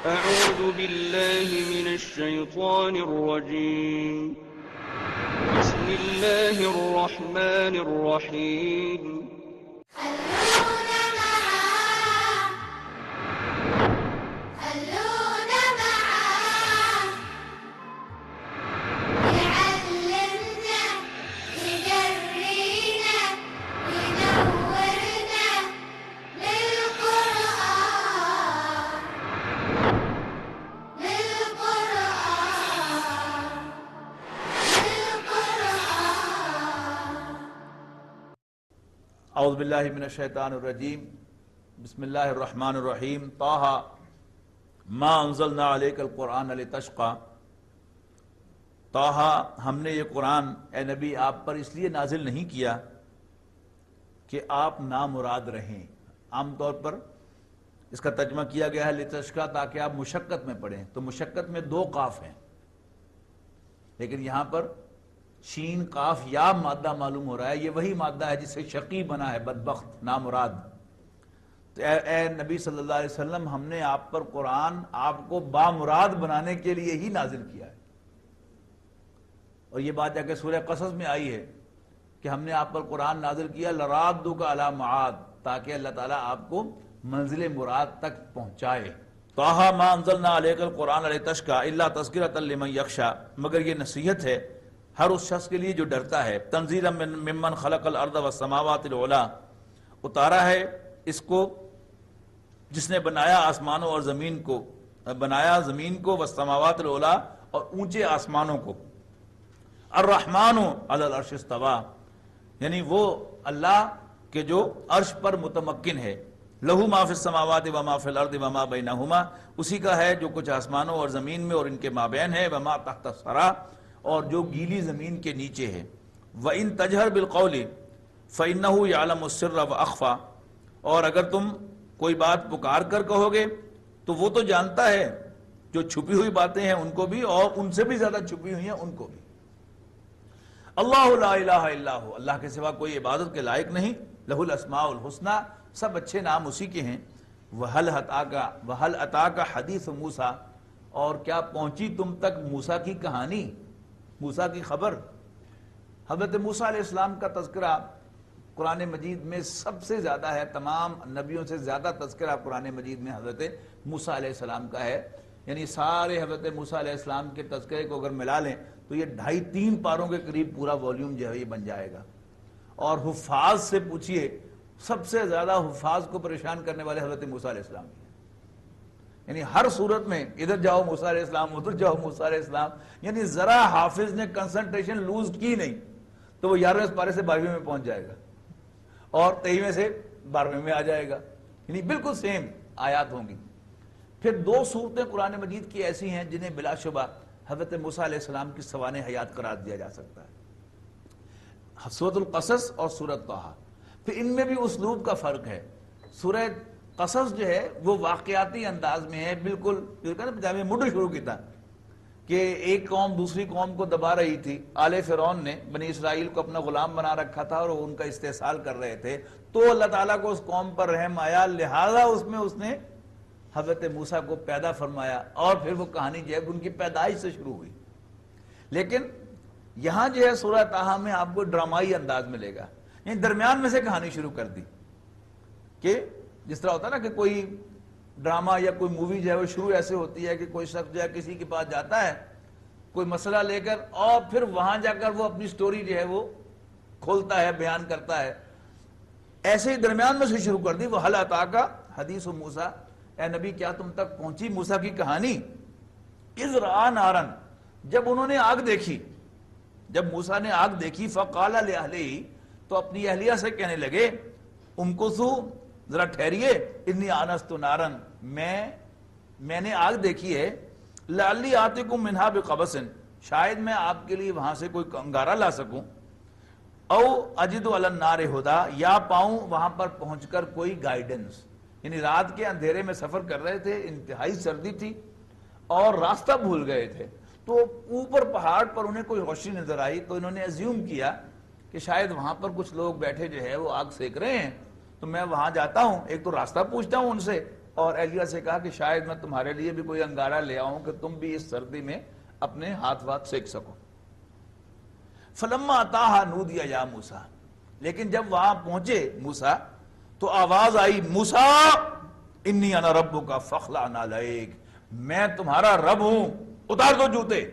أعوذ بالله من الشيطان الرجيم بسم الله الرحمن الرحيم اعوذ باللہ من الشیطان الرجیم بسم اللہ الرحمن الرحیم طٰہ ما انزلنا علیک القرآن لتشقی طٰہ ہم نے یہ قرآن اے نبی آپ پر اس لیے نازل نہیں کیا کہ آپ نامراد رہیں۔ عام طور پر اس کا ترجمہ کیا گیا ہے لتشقی تاکہ آپ مشقت میں پڑھیں، تو مشقت میں دو قاف ہیں، لیکن یہاں پر شین قاف یا مادہ معلوم ہو رہا ہے، یہ وہی مادہ ہے جس سے شقی بنا ہے، بدبخت، نامراد۔ تو اے نبی صلی اللہ علیہ وسلم ہم نے آپ پر قرآن آپ کو بامراد بنانے کے لیے ہی نازل کیا ہے۔ اور یہ بات جا کے سورہ قصص میں آئی ہے کہ ہم نے آپ پر قرآن نازل کیا لرادک علی معاد، تاکہ اللہ تعالیٰ آپ کو منزل مراد تک پہنچائے۔ طٰہ ما انزلنا علیک القرآن لتشقی الا تذکرۃ لمن یخشی، مگر یہ نصیحت ہے ہر اس شخص کے لیے جو ڈرتا ہے۔ تنزیلا ممن خلق الارض والسماوات العلی، اتارا ہے اس کو جس نے بنایا آسمانوں اور زمین کو، بنایا زمین کو، والسماوات العلی، اور اونچے آسمانوں کو۔ الرحمن علی العرش استوی، یعنی وہ اللہ کہ جو عرش پر متمکن ہے۔ لہ ما فی السماوات وما فی الارض وما بینہما، اسی کا ہے جو کچھ آسمانوں اور زمین میں اور ان کے مابین ہے، وما تحت الثری، اور جو گیلی زمین کے نیچے ہے۔ وَإِن تَجْهَرْ بِالْقَوْلِ فَإِنَّهُ يَعْلَمُ السِّرَّ وَأَخْفَى، اور اگر تم کوئی بات پکار کر کہو گے تو وہ تو جانتا ہے جو چھپی ہوئی باتیں ہیں ان کو بھی، اور ان سے بھی زیادہ چھپی ہوئی ہیں ان کو بھی۔ اللہ لا الہ الا ہو، اللہ کے سوا کوئی عبادت کے لائق نہیں۔ لہ الاسماء الحسنی، سب اچھے نام اسی کے ہیں۔ وَهَلْ أَتَاكَ حَدِيثُ مُوسَىٰ، اور کیا پہنچی تم تک موسیٰ کی کہانی، موسیٰ کی خبر۔ حضرت موسیٰ علیہ السلام کا تذکرہ قرآن مجید میں سب سے زیادہ ہے، تمام نبیوں سے زیادہ تذکرہ قرآن مجید میں حضرت موسیٰ علیہ السلام کا ہے۔ یعنی سارے حضرت موسیٰ علیہ السلام کے تذکرے کو اگر ملا لیں تو یہ 2.5-3 پاروں کے قریب پورا والیوم جو ہے یہ بن جائے گا۔ اور حفاظ سے پوچھئے، سب سے زیادہ حفاظ کو پریشان کرنے والے حضرت موسیٰ علیہ السلام ہیں۔ یعنی ہر صورت میں ادھر جاؤ موسیٰ علیہ السلام، ادھر جاؤ موسیٰ علیہ السلام، یعنی ذرا حافظ نے کنسنٹریشن لوز کی نہیں تو وہ 11ویں پارے سے 12ویں میں پہنچ جائے گا، اور 23ویں سے 12ویں میں آ جائے گا، یعنی بالکل سیم آیات ہوں گی۔ پھر 2 صورتیں قرآن مجید کی ایسی ہیں جنہیں بلا شبہ حضرت موسیٰ علیہ السلام کی سوانح حیات قرار دیا جا سکتا ہے، سورۃ القصص اور سورۃ طٰہ۔ پھر ان میں بھی اسلوب کا فرق ہے۔ سورہ قصص جو ہے وہ واقعاتی انداز میں ہے، بالکل مڈو شروع کی تھا کہ ایک قوم دوسری قوم کو دبا رہی تھی، آل فرعون نے بنی اسرائیل کو اپنا غلام بنا رکھا تھا اور ان کا استحصال کر رہے تھے، تو اللہ تعالیٰ کو اس قوم پر رحم آیا، لہذا اس نے حضرت موسیٰ کو پیدا فرمایا، اور پھر وہ کہانی جو ہے ان کی پیدائش سے شروع ہوئی۔ لیکن یہاں جو ہے سورہ طٰہ میں آپ کو ڈرامائی انداز ملے گا، یعنی درمیان میں سے کہانی شروع کر دی، کہ جس طرح ہوتا ہے نا کہ کوئی ڈرامہ یا کوئی مووی جو ہے وہ شروع ایسے ہوتی ہے کہ کوئی شخص جو ہے کسی کے پاس جاتا ہے کوئی مسئلہ لے کر، اور پھر وہاں جا کر وہ اپنی سٹوری جو ہے وہ کھولتا ہے، بیان کرتا ہے، ایسے ہی درمیان میں سے شروع کر دی۔ وَهَلْ أَتَاكَ حَدِيثُ مُوسَىٰ، اے نبی کیا تم تک پہنچی موسیٰ کی کہانی۔ اِذْ رَأَىٰ نَارًا، جب انہوں نے آگ دیکھی، جب موسیٰ نے آگ دیکھی، فَقَالَ لِأَهْلِهِ، تو اپنی اہلیہ سے کہنے لگے، امکثوا، ذرا ٹھہریے، انی آنست نارن، میں نے آگ دیکھی ہے، لعلی آتیکم منہا بقبس، شاید میں آپ کے لیے وہاں سے کوئی انگارہ لا سکوں، او اجد علی النار ہدا، یا پاؤں وہاں پر پہنچ کر کوئی گائیڈنس۔ یعنی رات کے اندھیرے میں سفر کر رہے تھے، انتہائی سردی تھی اور راستہ بھول گئے تھے، تو اوپر پہاڑ پر انہیں کوئی روشنی نظر آئی، تو انہوں نے ایزیوم کیا کہ شاید وہاں پر کچھ لوگ بیٹھے جو ہے وہ آگ سیک رہے ہیں، تو میں وہاں جاتا ہوں، ایک تو راستہ پوچھتا ہوں ان سے، اور اہلیہ سے کہا کہ شاید میں تمہارے لیے بھی کوئی انگارہ لے آؤں کہ تم بھی اس سردی میں اپنے ہاتھ وات سیک سکو۔ فلما اتاها نودی یا موسیٰ، لیکن جب وہاں پہنچے موسیٰ تو آواز آئی، موسیٰ انی انا ربک فاخلع نعلیک، میں تمہارا رب ہوں، اتار دو جوتے۔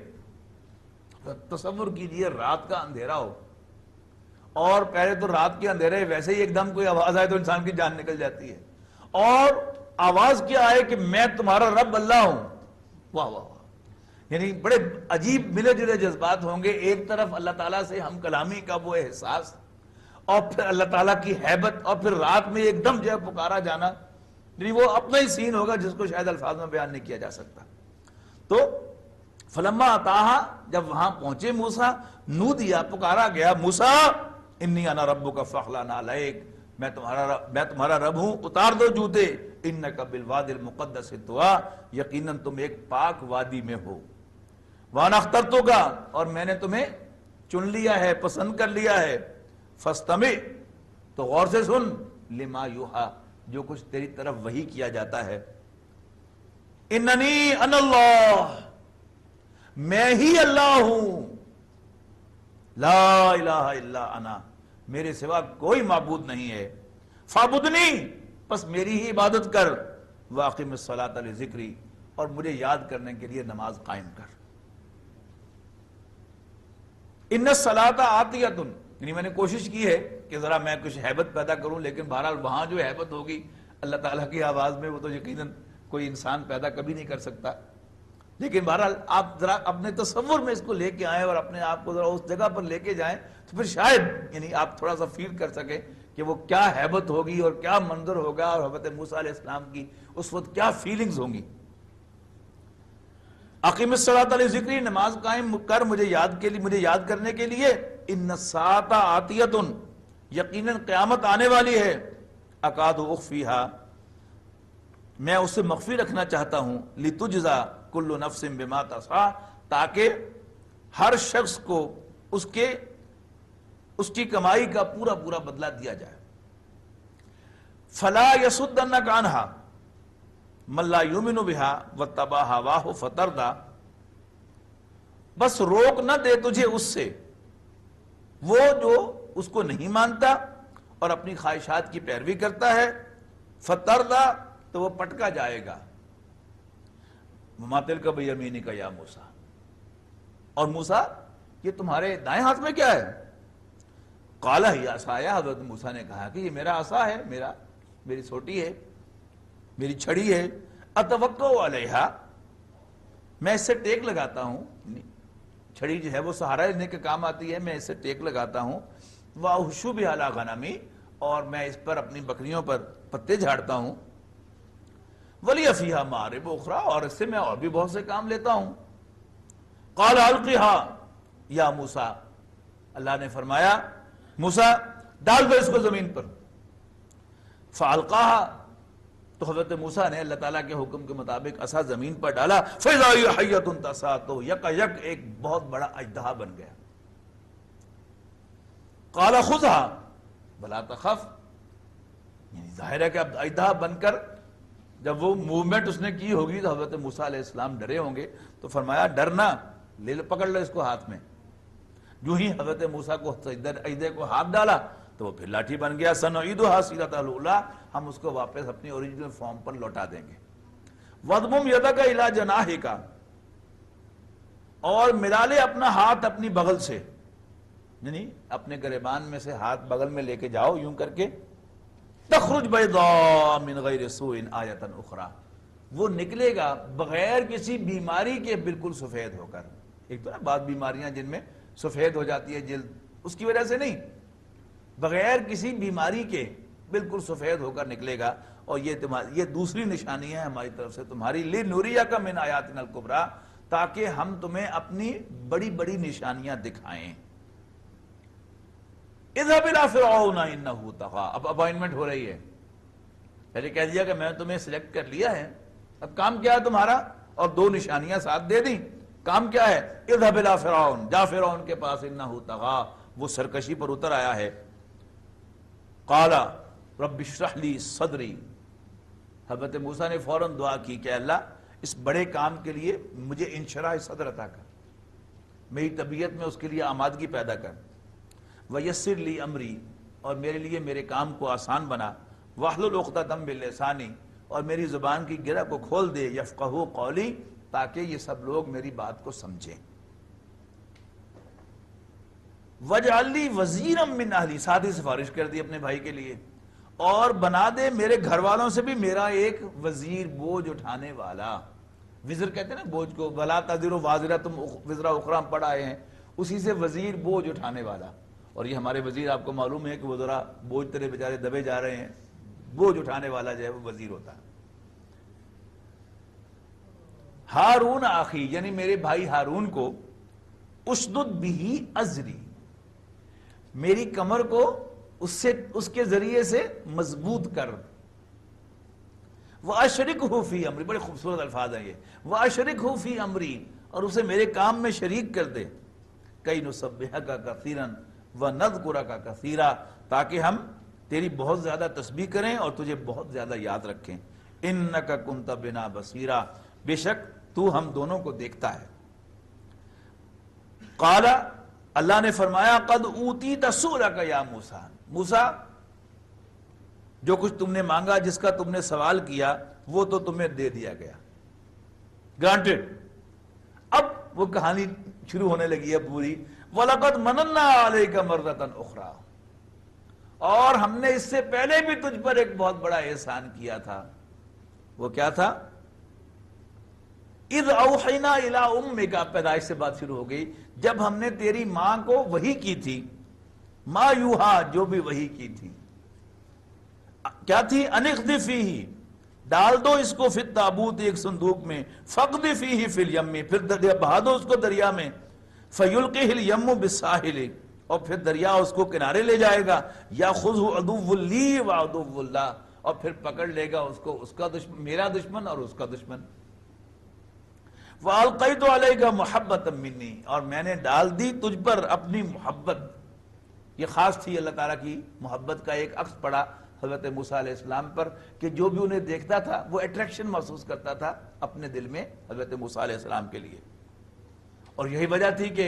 تصور کیجئے رات کا اندھیرا ہو، اور پہلے تو رات کے اندھیرے ویسے ہی ایک دم کوئی آواز آئے تو انسان کی جان نکل جاتی ہے، اور آواز کیا آئے کہ میں تمہارا رب اللہ ہوں۔ واہ واہ واہ، یعنی بڑے عجیب ملے جلے جذبات ہوں گے، ایک طرف اللہ تعالیٰ سے ہم کلامی کا وہ احساس، اور پھر اللہ تعالیٰ کی ہیبت، اور پھر رات میں ایک دم جو ہے پکارا جانا، یعنی وہ اپنا ہی سین ہوگا جس کو شاید الفاظ میں بیان نہیں کیا جا سکتا۔ تو فلما اتاہا، جب وہاں پہنچے موسیٰ، نودیا، پکارا گیا، موسیٰ انی انا ربک فاخلع نعلیک، میں تمہارا رب ہوں، اتار دو جوتے، انک بالوادی المقدس طویٰ، یقیناً تم ایک پاک وادی میں ہو، وانا اخترتک، اور میں نے تمہیں چن لیا ہے، پسند کر لیا ہے، فاستمع، تو غور سے سن، لما یوحیٰ، جو کچھ تیری طرف وحی کیا جاتا ہے، اننی انا اللہ، میں ہی اللہ ہوں، لا الہ الا انا، میرے سوا کوئی معبود نہیں ہے، فاعبدنی، پس میری ہی عبادت کر، واقم الصلاۃ لذکری، اور مجھے یاد کرنے کے لیے نماز قائم کر۔ ان الصلاۃ آتیۃ، یعنی میں نے کوشش کی ہے کہ ذرا میں کچھ ہیبت پیدا کروں، لیکن بہرحال وہاں جو ہیبت ہوگی اللہ تعالیٰ کی آواز میں، وہ تو یقیناً کوئی انسان پیدا کبھی نہیں کر سکتا، لیکن بہرحال آپ ذرا اپنے تصور میں اس کو لے کے آئیں اور اپنے آپ کو ذرا اس جگہ پر لے کے جائیں، تو پھر شاید یعنی آپ تھوڑا سا فیل کر سکیں کہ وہ کیا ہیبت ہوگی اور کیا منظر ہوگا، اور حضرت موسیٰ علیہ السلام کی اس وقت کیا فیلنگز ہوں گی۔ اقیم الصلاۃ لذکری، نماز قائم کر مجھے یاد کرنے کے لیے، ان الساعۃ آتیۃ، یقیناً قیامت آنے والی ہے، اکاد اخفیہا، میں اسے مخفی رکھنا چاہتا ہوں، لتجزا کل نفس بما تسعی، تاکہ ہر شخص کو اس کی کمائی کا پورا پورا بدلہ دیا جائے۔ فلا یصدنک عنہا من لا یؤمن بہا واتبع ہواہ فتردی، بس روک نہ دے تجھے اس سے وہ جو اس کو نہیں مانتا اور اپنی خواہشات کی پیروی کرتا ہے، فتردی، تو وہ پٹکا جائے گا۔ وما تلک بیمینک یا موسیٰ، اور موسیٰ یہ تمہارے دائیں ہاتھ میں کیا ہے؟ قال ہی عصای، حضرت موسیٰ نے کہا کہ یہ میرا عصا ہے، میری سوٹی ہے، میری چھڑی ہے، اتوکل علیہا، میں اس سے ٹیک لگاتا ہوں، چھڑی جو ہے وہ سہارا لینے کے کام آتی ہے، میں اس سے ٹیک لگاتا ہوں، واحش بہا علی غنمی، اور میں اس پر اپنی بکریوں پر پتے جھاڑتا ہوں، ولی فیہا مآرب اخری، اور اس سے میں اور بھی بہت سے کام لیتا ہوں۔ قال القھا یا موسیٰ، اللہ نے فرمایا موسیٰ ڈال دو اس کو زمین پر۔ فالقاہا، تو حضرت موسیٰ نے اللہ تعالیٰ کے حکم کے مطابق عصا زمین پر ڈالا، فاذا ہی حیۃ تسعی، تو یک ایک بہت بڑا اژدہا بن گیا۔ قال خذھا ولا تخف، یعنی ظاہر ہے کہ اب اژدہا بن کر جب وہ موومنٹ اس نے کی ہوگی تو حضرت موسیٰ علیہ السلام ڈرے ہوں گے، تو فرمایا ڈرنا، لے لو، پکڑ لو اس کو ہاتھ میں۔ جو ہی حضرت موسیٰ کو اژدہے کو ہاتھ ڈالا تو وہ پھر لاٹھی بن گیا۔ سنعیدھا سیرتھا الاولیٰ، ہم اس کو واپس اپنی اوریجنل فارم پر لوٹا دیں گے۔ وَاضْمُمْ يَدَكَ إِلَىٰ جَنَاحِكَ، اور ملا لے اپنا ہاتھ اپنی بغل سے، یعنی اپنے گریبان میں سے ہاتھ بغل میں لے کے جاؤ یوں کر کے، تخرج بیضاء من غیر سوء آیۃ اخری، وہ نکلے گا بغیر کسی بیماری کے بالکل سفید ہو کر۔ ایک تو نا بعض بیماریاں جن میں سفید ہو جاتی ہے جلد، اس کی وجہ سے نہیں، بغیر کسی بیماری کے بالکل سفید ہو کر نکلے گا، اور یہ دوسری نشانی ہے ہماری طرف سے تمہاری، لِنُرِيَكَ مِنْ آیاتنا الکبریٰ، تاکہ ہم تمہیں اپنی بڑی بڑی نشانیاں دکھائیں۔ اذهب الى فرعون انه طغى، اب اپائنٹمنٹ ہو رہی ہے، پہلے کہہ دیا کہ میں تمہیں سلیکٹ کر لیا ہے، اب کام کیا ہے تمہارا، اور دو نشانیاں ساتھ دے دیں، کام کیا ہے؟ اذهب الى فرعون، جا فرعون کے پاس، انه طغى، وہ سرکشی پر اتر آیا ہے۔ قال رب اشرح لي صدری، حضرت موسیٰ نے فوراً دعا کی کہ اللہ اس بڑے کام کے لیے مجھے انشراح صدر عطا کر، میری طبیعت میں اس کے لیے آمادگی پیدا کر، ویسر لی امری، اور میرے لیے میرے کام کو آسان بنا، واحلل عقدۃ من لسانی، اور میری زبان کی گرہ کو کھول دے، یفقہوا قولی، تاکہ یہ سب لوگ میری بات کو سمجھیں، وجعل لی وزیرا من اہلی، ساتھ ہی سفارش کر دی اپنے بھائی کے لیے، اور بنا دے میرے گھر والوں سے بھی میرا ایک وزیر، بوجھ اٹھانے والا۔ وزر کہتے ہیں نا بوجھ کو، ولا تزر وازرۃ وزر اخری ہم پڑھ آئے ہیں، اسی سے وزیر بوجھ اٹھانے والا۔ اور یہ ہمارے وزیر آپ کو معلوم ہے کہ وہ ذرا بوجھ تیرے بیچارے دبے جا رہے ہیں، بوجھ اٹھانے والا جو ہے وہ وزیر ہوتا ہے۔ ہارون آخی، یعنی میرے بھائی ہارون کو، اشدد بہ ازری، میری کمر کو اس کے ذریعے سے مضبوط کر، وَأَشْرِكْهُ فِي أَمْرِي، بڑے خوبصورت الفاظ ہیں یہ، وَأَشْرِكْهُ فِي أَمْرِي، اور اسے میرے کام میں شریک کر دے، كَيْ نُسَبِّحَكَ كَثِيرًا وَنَذْكُرَكَ كَثِيرًا، تاکہ ہم تیری بہت زیادہ تسبیح کریں اور تجھے بہت زیادہ یاد رکھیں، إِنَّكَ كُنْتَ بِنَا بَصِيرًا، بے شک تو ہم دونوں کو دیکھتا ہے۔ قال، اللہ نے فرمایا، قد اوتیت سؤلک یا موسیٰ، موسیٰ جو کچھ تم نے مانگا، جس کا تم نے سوال کیا، وہ تو تمہیں دے دیا گیا، گرانٹڈ۔ اب وہ کہانی شروع ہونے لگی ہے پوری، وَلَقَدْ مَنَنَّا عَلَيْكَ مَرَّةً أُخْرَى، اور ہم نے اس سے پہلے بھی تجھ پر ایک بہت بڑا احسان کیا تھا۔ وہ کیا تھا؟ اِذْ أَوْحَيْنَا إِلَىٰ أُمِّكَ، پیدائش سے بات شروع ہو گئی، جب ہم نے تیری ماں کو وحی کی تھی، ما یوحا، جو بھی وحی کی تھی، کیا تھی؟ ان اقذف فیہ، ڈال دو اس کو، فی التابوت، ایک صندوق میں، فاقذف فیہ فی الیم، پھر بہا دو اس کو دریا میں، فیلقہ الیم بالساحل، اور پھر دریا اس کو کنارے لے جائے گا، یاخذہ عدو لی وعدو اللہ، اور پھر پکڑ لے گا اس کو اس کا دشمن، میرا دشمن اور اس کا دشمن۔ وَأَلْقَيْتُ عَلَيْكَ مُحَبَّةً مِّنِّي، اور میں نے ڈال دی تجھ پر اپنی محبت۔ یہ خاص تھی اللہ تعالیٰ کی محبت کا ایک عکس پڑا حضرت موسیٰ علیہ السلام پر، کہ جو بھی انہیں دیکھتا تھا وہ اٹریکشن محسوس کرتا تھا اپنے دل میں حضرت موسیٰ علیہ السلام کے لیے۔ اور یہی وجہ تھی کہ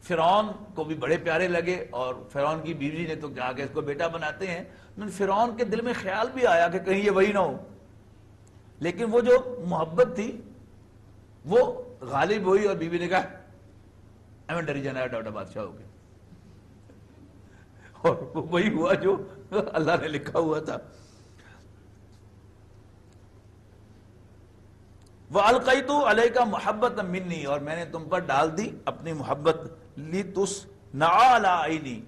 فرعون کو بھی بڑے پیارے لگے، اور فرعون کی بیوی نے تو کہا کہ اس کو بیٹا بناتے ہیں، فرعون کے دل میں خیال بھی آیا کہ کہیں یہ وہی نہ ہو، لیکن وہ جو محبت تھی وہ غالب ہوئی، اور بیوی نے کہا ہمیں ڈری جانا ہے، ڈاٹا بادشاہ ہو گیا، اور وہی ہوا جو اللہ نے لکھا ہوا تھا۔ وَأَلْقَيْتُ عَلَيْكَ مُحَبَّةً مِّنِّي، اور میں نے تم پر ڈال دی اپنی محبت، لِتُصْنَعَ عَلَىٰ عَيْنِي،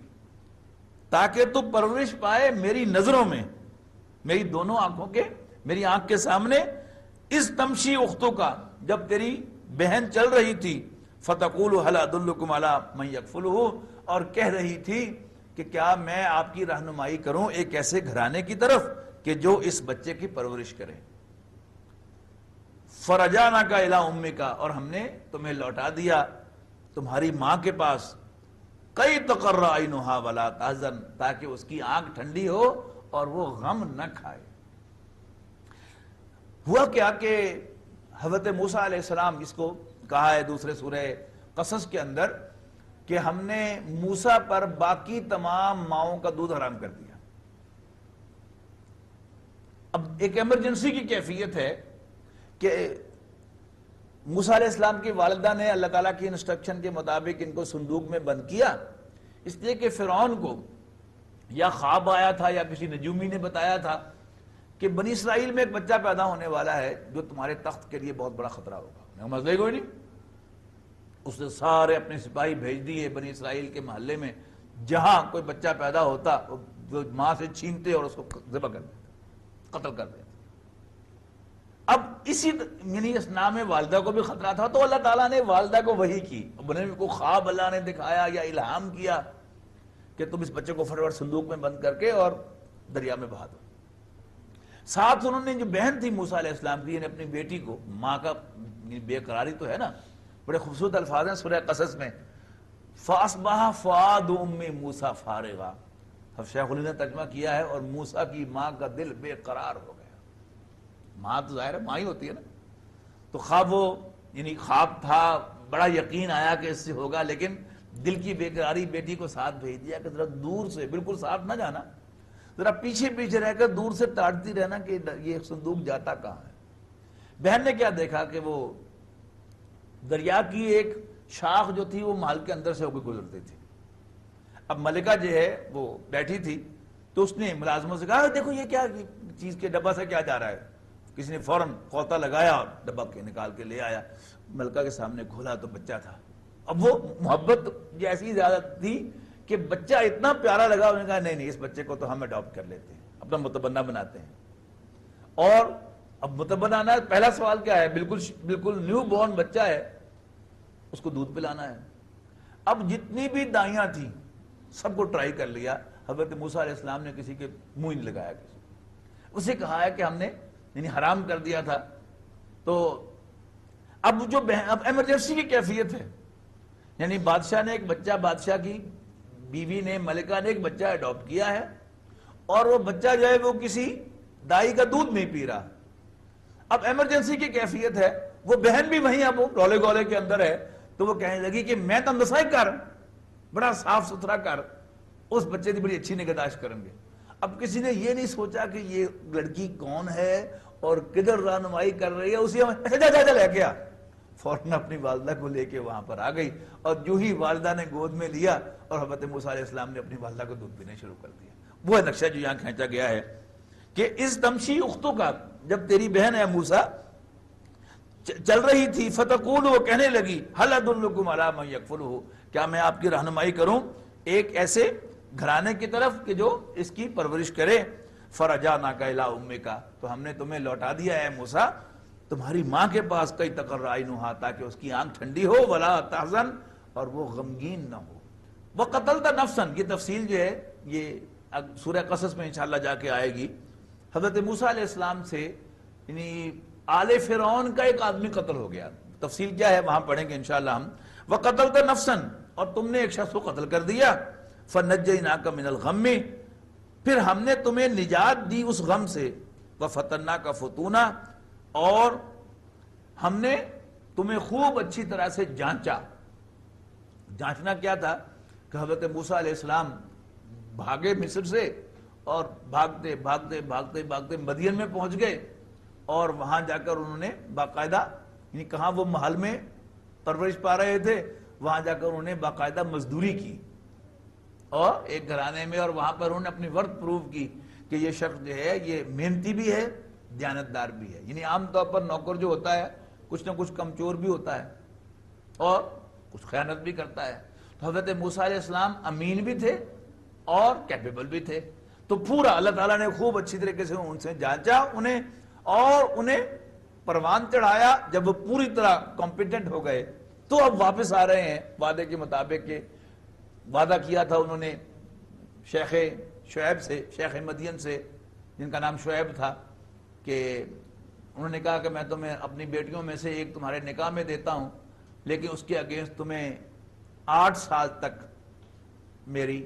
تاکہ تو پرورش پائے میری نظروں میں، میری دونوں آنکھوں کے، میری آنکھ کے سامنے، اس تمشی اختوں کا، جب تیری بہن چل رہی تھی، فَتَقُولُ هَلْ أَدُلُّكُمْ عَلَىٰ مَنْ يَكْفُلُهُ، اور کہہ رہی تھی کہ کیا میں آپ کی رہنمائی کروں ایک ایسے گھرانے کی طرف کہ جو اس بچے کی پرورش کرے۔ فَرَجَعْنَاكَ إِلَىٰ أُمِّكَ، اور ہم نے تمہیں لوٹا دیا تمہاری ماں کے پاس، کئی تقر عینھا ولا تحزن، تاکہ اس کی آنکھ ٹھنڈی ہو اور وہ غم نہ کھائے۔ ہوا کیا کہ حضرت موسیٰ علیہ السلام، اس کو کہا ہے دوسرے سورہ قصص کے اندر کہ ہم نے موسیٰ پر باقی تمام ماؤں کا دودھ حرام کر دیا۔ اب ایک ایمرجنسی کی کیفیت ہے کہ موسیٰ علیہ السلام کی والدہ نے اللہ تعالیٰ کی انسٹرکشن کے مطابق ان کو صندوق میں بند کیا، اس لیے کہ فرعون کو یا خواب آیا تھا یا کسی نجومی نے بتایا تھا کہ بنی اسرائیل میں ایک بچہ پیدا ہونے والا ہے جو تمہارے تخت کے لیے بہت بڑا خطرہ ہوگا۔ مسئلہ کوئی نہیں، اس نے سارے اپنے سپاہی بھیج دیے بنی اسرائیل کے محلے میں، جہاں کوئی بچہ پیدا ہوتا وہ ماں سے چھینتے اور اس کو ذبح کر دیتے، قتل کر دیتے۔ اب اسی یعنی اس نام والدہ کو بھی خطرہ تھا، تو اللہ تعالیٰ نے والدہ کو وحی کی، بنے کو خواب اللہ نے دکھایا یا الہام کیا کہ تم اس بچے کو فٹافٹ صندوق میں بند کر کے اور دریا میں بہا دو۔ ساتھ انہوں نے جو بہن تھی موسیٰ علیہ السلام کی، یعنی اپنی بیٹی کو، ماں کا بے قراری تو ہے نا، بڑے خوبصورت الفاظ ہیں سورہ قصص میں، فَأَصْبَحَ فُؤَادُ أُمِّ مُوسَىٰ فَارِغًا، شیخ علی نے ترجمہ کیا ہے، اور موسیٰ کی ماں کا دل بے قرار ہو گیا۔ ماں تو ظاہر ہے ماں ہی ہوتی ہے نا. تو خواب وہ یعنی خواب تھا, بڑا یقین آیا کہ اس سے ہوگا, لیکن دل کی بے قراری بیٹی کو ساتھ بھیج دیا کہ ذرا دور سے, بالکل ساتھ نہ جانا, ذرا پیچھے پیچھے رہ کر دور سے تاڑتی رہنا کہ یہ صندوق جاتا کہاں ہے. بہن نے کیا دیکھا کہ وہ دریا کی ایک شاخ جو تھی وہ محل کے اندر سے ہو کے گزرتی تھی. اب ملکہ جو ہے وہ بیٹھی تھی, تو اس نے ملازموں سے کہا دیکھو یہ کیا چیز کے ڈبہ سے کیا جا رہا ہے. کسی نے فوراً غوطہ لگایا اور ڈبہ کے نکال کے لے آیا, ملکہ کے سامنے کھولا تو بچہ تھا. اب وہ محبت ایسی زیادہ تھی کہ بچہ اتنا پیارا لگا, انہوں نے کہا نہیں اس بچے کو تو ہم اڈاپٹ کر لیتے ہیں, اپنا متبنہ بناتے ہیں. اور اب متبنہ آنا, پہلا سوال کیا ہے, بالکل نیو بورن بچہ ہے, اس کو دودھ پلانا ہے. اب جتنی بھی دائیاں تھیں سب کو ٹرائی کر لیا, حضرت موسیٰ علیہ السلام نے کسی کے منہ نہیں لگایا, اسے کہا ہے کہ ہم نے یعنی حرام کر دیا تھا. تو اب جو اب ایمرجنسی کی کیفیت ہے, یعنی بادشاہ نے ایک بچہ, بادشاہ کی بیوی نے, ملکہ نے ایک بچہ اڈاپٹ کیا ہے, اور وہ بچہ جو ہے وہ کسی دائی کا دودھ نہیں پی رہا. اب ایمرجنسی کی کیفیت ہے, وہ بہن بھی وہیں اب رولے گولے کے اندر ہے, تو وہ کہنے لگی کہ میں تو اندسائی کر, بڑا صاف ستھرا کر, اس بچے کی بڑی اچھی نگہداشت کریں گے. اب کسی نے یہ نہیں سوچا کہ یہ لڑکی کون ہے اور کدھر رہنمائی کر رہی ہے, اسی جا لے کے آ. فوراً اپنی والدہ کو لے کے وہاں پر آ گئی, اور جو ہی والدہ نے گود میں لیا اور حضرت موسیٰ علیہ السلام نے اپنی والدہ کو دودھ پینے شروع کر دیا. وہ نقشہ جو یہاں کھینچا گیا ہے کہ اس تمشی اختوں کا, جب تیری بہن ہے موسیٰ چل رہی تھی, فتقول, وہ کہنے لگی, هل ادلکم علی من یکفلہ, کیا میں آپ کی رہنمائی کروں ایک ایسے گھرانے کی طرف کہ جو اس کی پرورش کرے. فرجعناک الی امک, تو ہم نے تمہیں لوٹا دیا ہے موسیٰ تمہاری ماں کے پاس, کئی تقر عینھا, تاکہ اس کی آنکھ ٹھنڈی ہو, ولا تحزن, اور وہ غمگین نہ ہو. وقتلت نفسا, یہ تفصیل جو ہے یہ سورہ قصص میں انشاءاللہ جا کے آئے گی. حضرت موسیٰ علیہ السلام سے یعنی آل فرعون کا ایک آدمی قتل ہو گیا, تفصیل کیا ہے وہاں پڑھیں گے انشاءاللہ ہم. وقتلت نفسا, اور تم نے ایک شخص کو قتل کر دیا. فنجیناک من الغم, پھر ہم نے تمہیں نجات دی اس غم سے. وفتناک فتونا, اور ہم نے تمہیں خوب اچھی طرح سے جانچا. جانچنا کیا تھا کہ حضرت موسیٰ علیہ السلام بھاگے مصر سے, اور بھاگتے بھاگتے بھاگتے بھاگتے مدین میں پہنچ گئے, اور وہاں جا کر انہوں نے باقاعدہ یعنی کہاں وہ محل میں پرورش پا رہے تھے, وہاں جا کر انہوں نے باقاعدہ مزدوری کی, اور ایک گھرانے میں, اور وہاں پر انہوں نے اپنی ورتھ پروو کی کہ یہ شخص جو ہے یہ محنتی بھی ہے, دیانتدار بھی ہے. یعنی عام طور پر نوکر جو ہوتا ہے کچھ نہ کچھ کمزور بھی ہوتا ہے اور کچھ خیانت بھی کرتا ہے. تو حضرت موسیٰ علیہ السلام امین بھی تھے اور کیپیبل بھی تھے. تو پورا اللہ تعالیٰ نے خوب اچھی طریقے سے ان سے جانچا انہیں, اور انہیں پروان چڑھایا. جب وہ پوری طرح کمپیٹنٹ ہو گئے تو اب واپس آ رہے ہیں وعدے کے مطابق, کہ وعدہ کیا تھا انہوں نے شیخ شعیب سے, شیخ مدین سے, جن کا نام شعیب تھا, کہ انہوں نے کہا کہ میں تمہیں اپنی بیٹیوں میں سے ایک تمہارے نکاح میں دیتا ہوں, لیکن اس کے اگینسٹ تمہیں 8 سال تک میری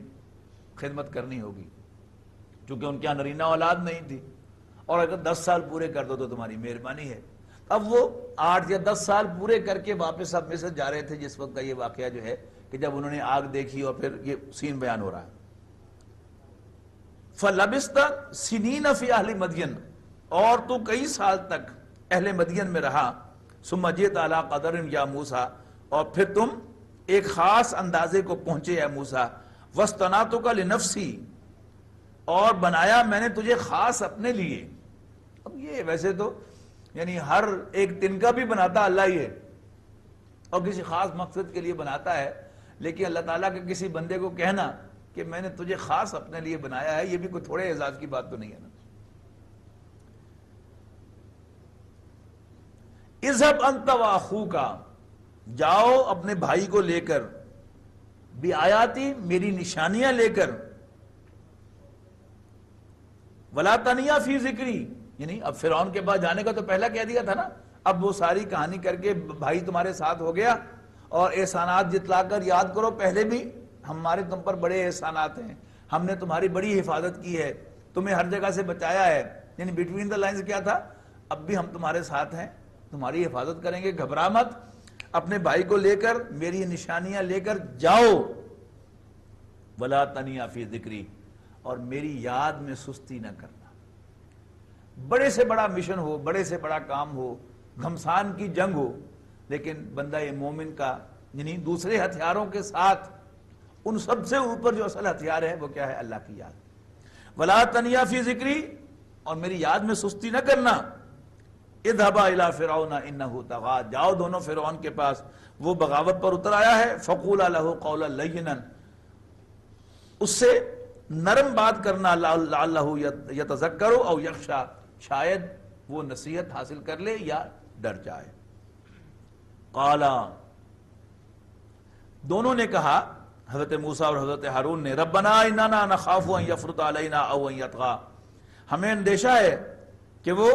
خدمت کرنی ہوگی, چونکہ ان کے یہاں نرینہ اولاد نہیں تھی, اور اگر 10 سال پورے کر دو تو تمہاری مہربانی ہے. اب وہ 8 یا 10 سال پورے کر کے واپس اب مصر جا رہے تھے, جس وقت کا یہ واقعہ جو ہے کہ جب انہوں نے آگ دیکھی, اور پھر یہ سین بیان ہو رہا ہے. فَلَبِسْتَ سِنِينَ فِي أَهْلِ مَدْيَنَ, اور تو کئی سال تک اہل مدین میں رہا. ثُمَّ جِئْتَ عَلَىٰ قَدَرٍ يَا مُوسَىٰ, اور پھر تم ایک خاص اندازے کو پہنچے اے موسیٰ. وَاسْتَنَعْتُكَ لِنَفْسِي, اور بنایا میں نے تجھے خاص اپنے لیے. اب یہ ویسے تو یعنی ہر ایک تنکا بھی بناتا اللہ ہی ہے, اور کسی خاص مقصد کے لیے بناتا ہے, لیکن اللہ تعالیٰ کے کسی بندے کو کہنا کہ میں نے تجھے خاص اپنے لیے بنایا ہے, یہ بھی کوئی تھوڑے اعزاز کی بات تو نہیں ہے نا. اذهب انت واخوک, جاؤ اپنے بھائی کو لے کر, بآیاتی, میری نشانیاں لے کر, ولا تنیا فی ذکری, یعنی اب فرعون کے پاس جانے کا تو پہلا کہہ دیا تھا نا, اب وہ ساری کہانی کر کے بھائی تمہارے ساتھ ہو گیا, اور احسانات جتلا کر یاد کرو, پہلے بھی ہمارے تم پر بڑے احسانات ہیں, ہم نے تمہاری بڑی حفاظت کی ہے, تمہیں ہر جگہ سے بچایا ہے. یعنی بٹوین دا لائنز کیا تھا, اب بھی ہم تمہارے ساتھ ہیں، تمہاری حفاظت کریں گے، گھبرا مت، اپنے بھائی کو لے کر میری نشانیاں لے کر جاؤ، ولا تنیا فی ذکری، اور میری یاد میں سستی نہ کرنا۔ بڑے سے بڑا مشن ہو، بڑے سے بڑا کام ہو، گھمسان کی جنگ ہو، لیکن بندہ مومن کا یعنی دوسرے ہتھیاروں کے ساتھ ان سب سے اوپر جو اصل ہتھیار ہے وہ کیا ہے؟ اللہ کی یاد۔ ولا تنیا فی ذکری، اور میری یاد میں سستی نہ کرنا۔ اذهبا الی فرعون انہ طغی، جاؤ دونوں فرعون کے پاس، وہ بغاوت پر اتر آیا ہے۔ فقولا لہ قولا لینا، اس سے نرم بات کرنا، لعلہ یتذکر او یخشی، شاید وہ نصیحت حاصل کر لے یا ڈر جائے۔ قالا، دونوں نے کہا، حضرت موسیٰ اور حضرت ہارون نے، ربنا اننا نخاف ان یفرط علینا او ان یطغی، ہمیں اندیشہ ہے کہ وہ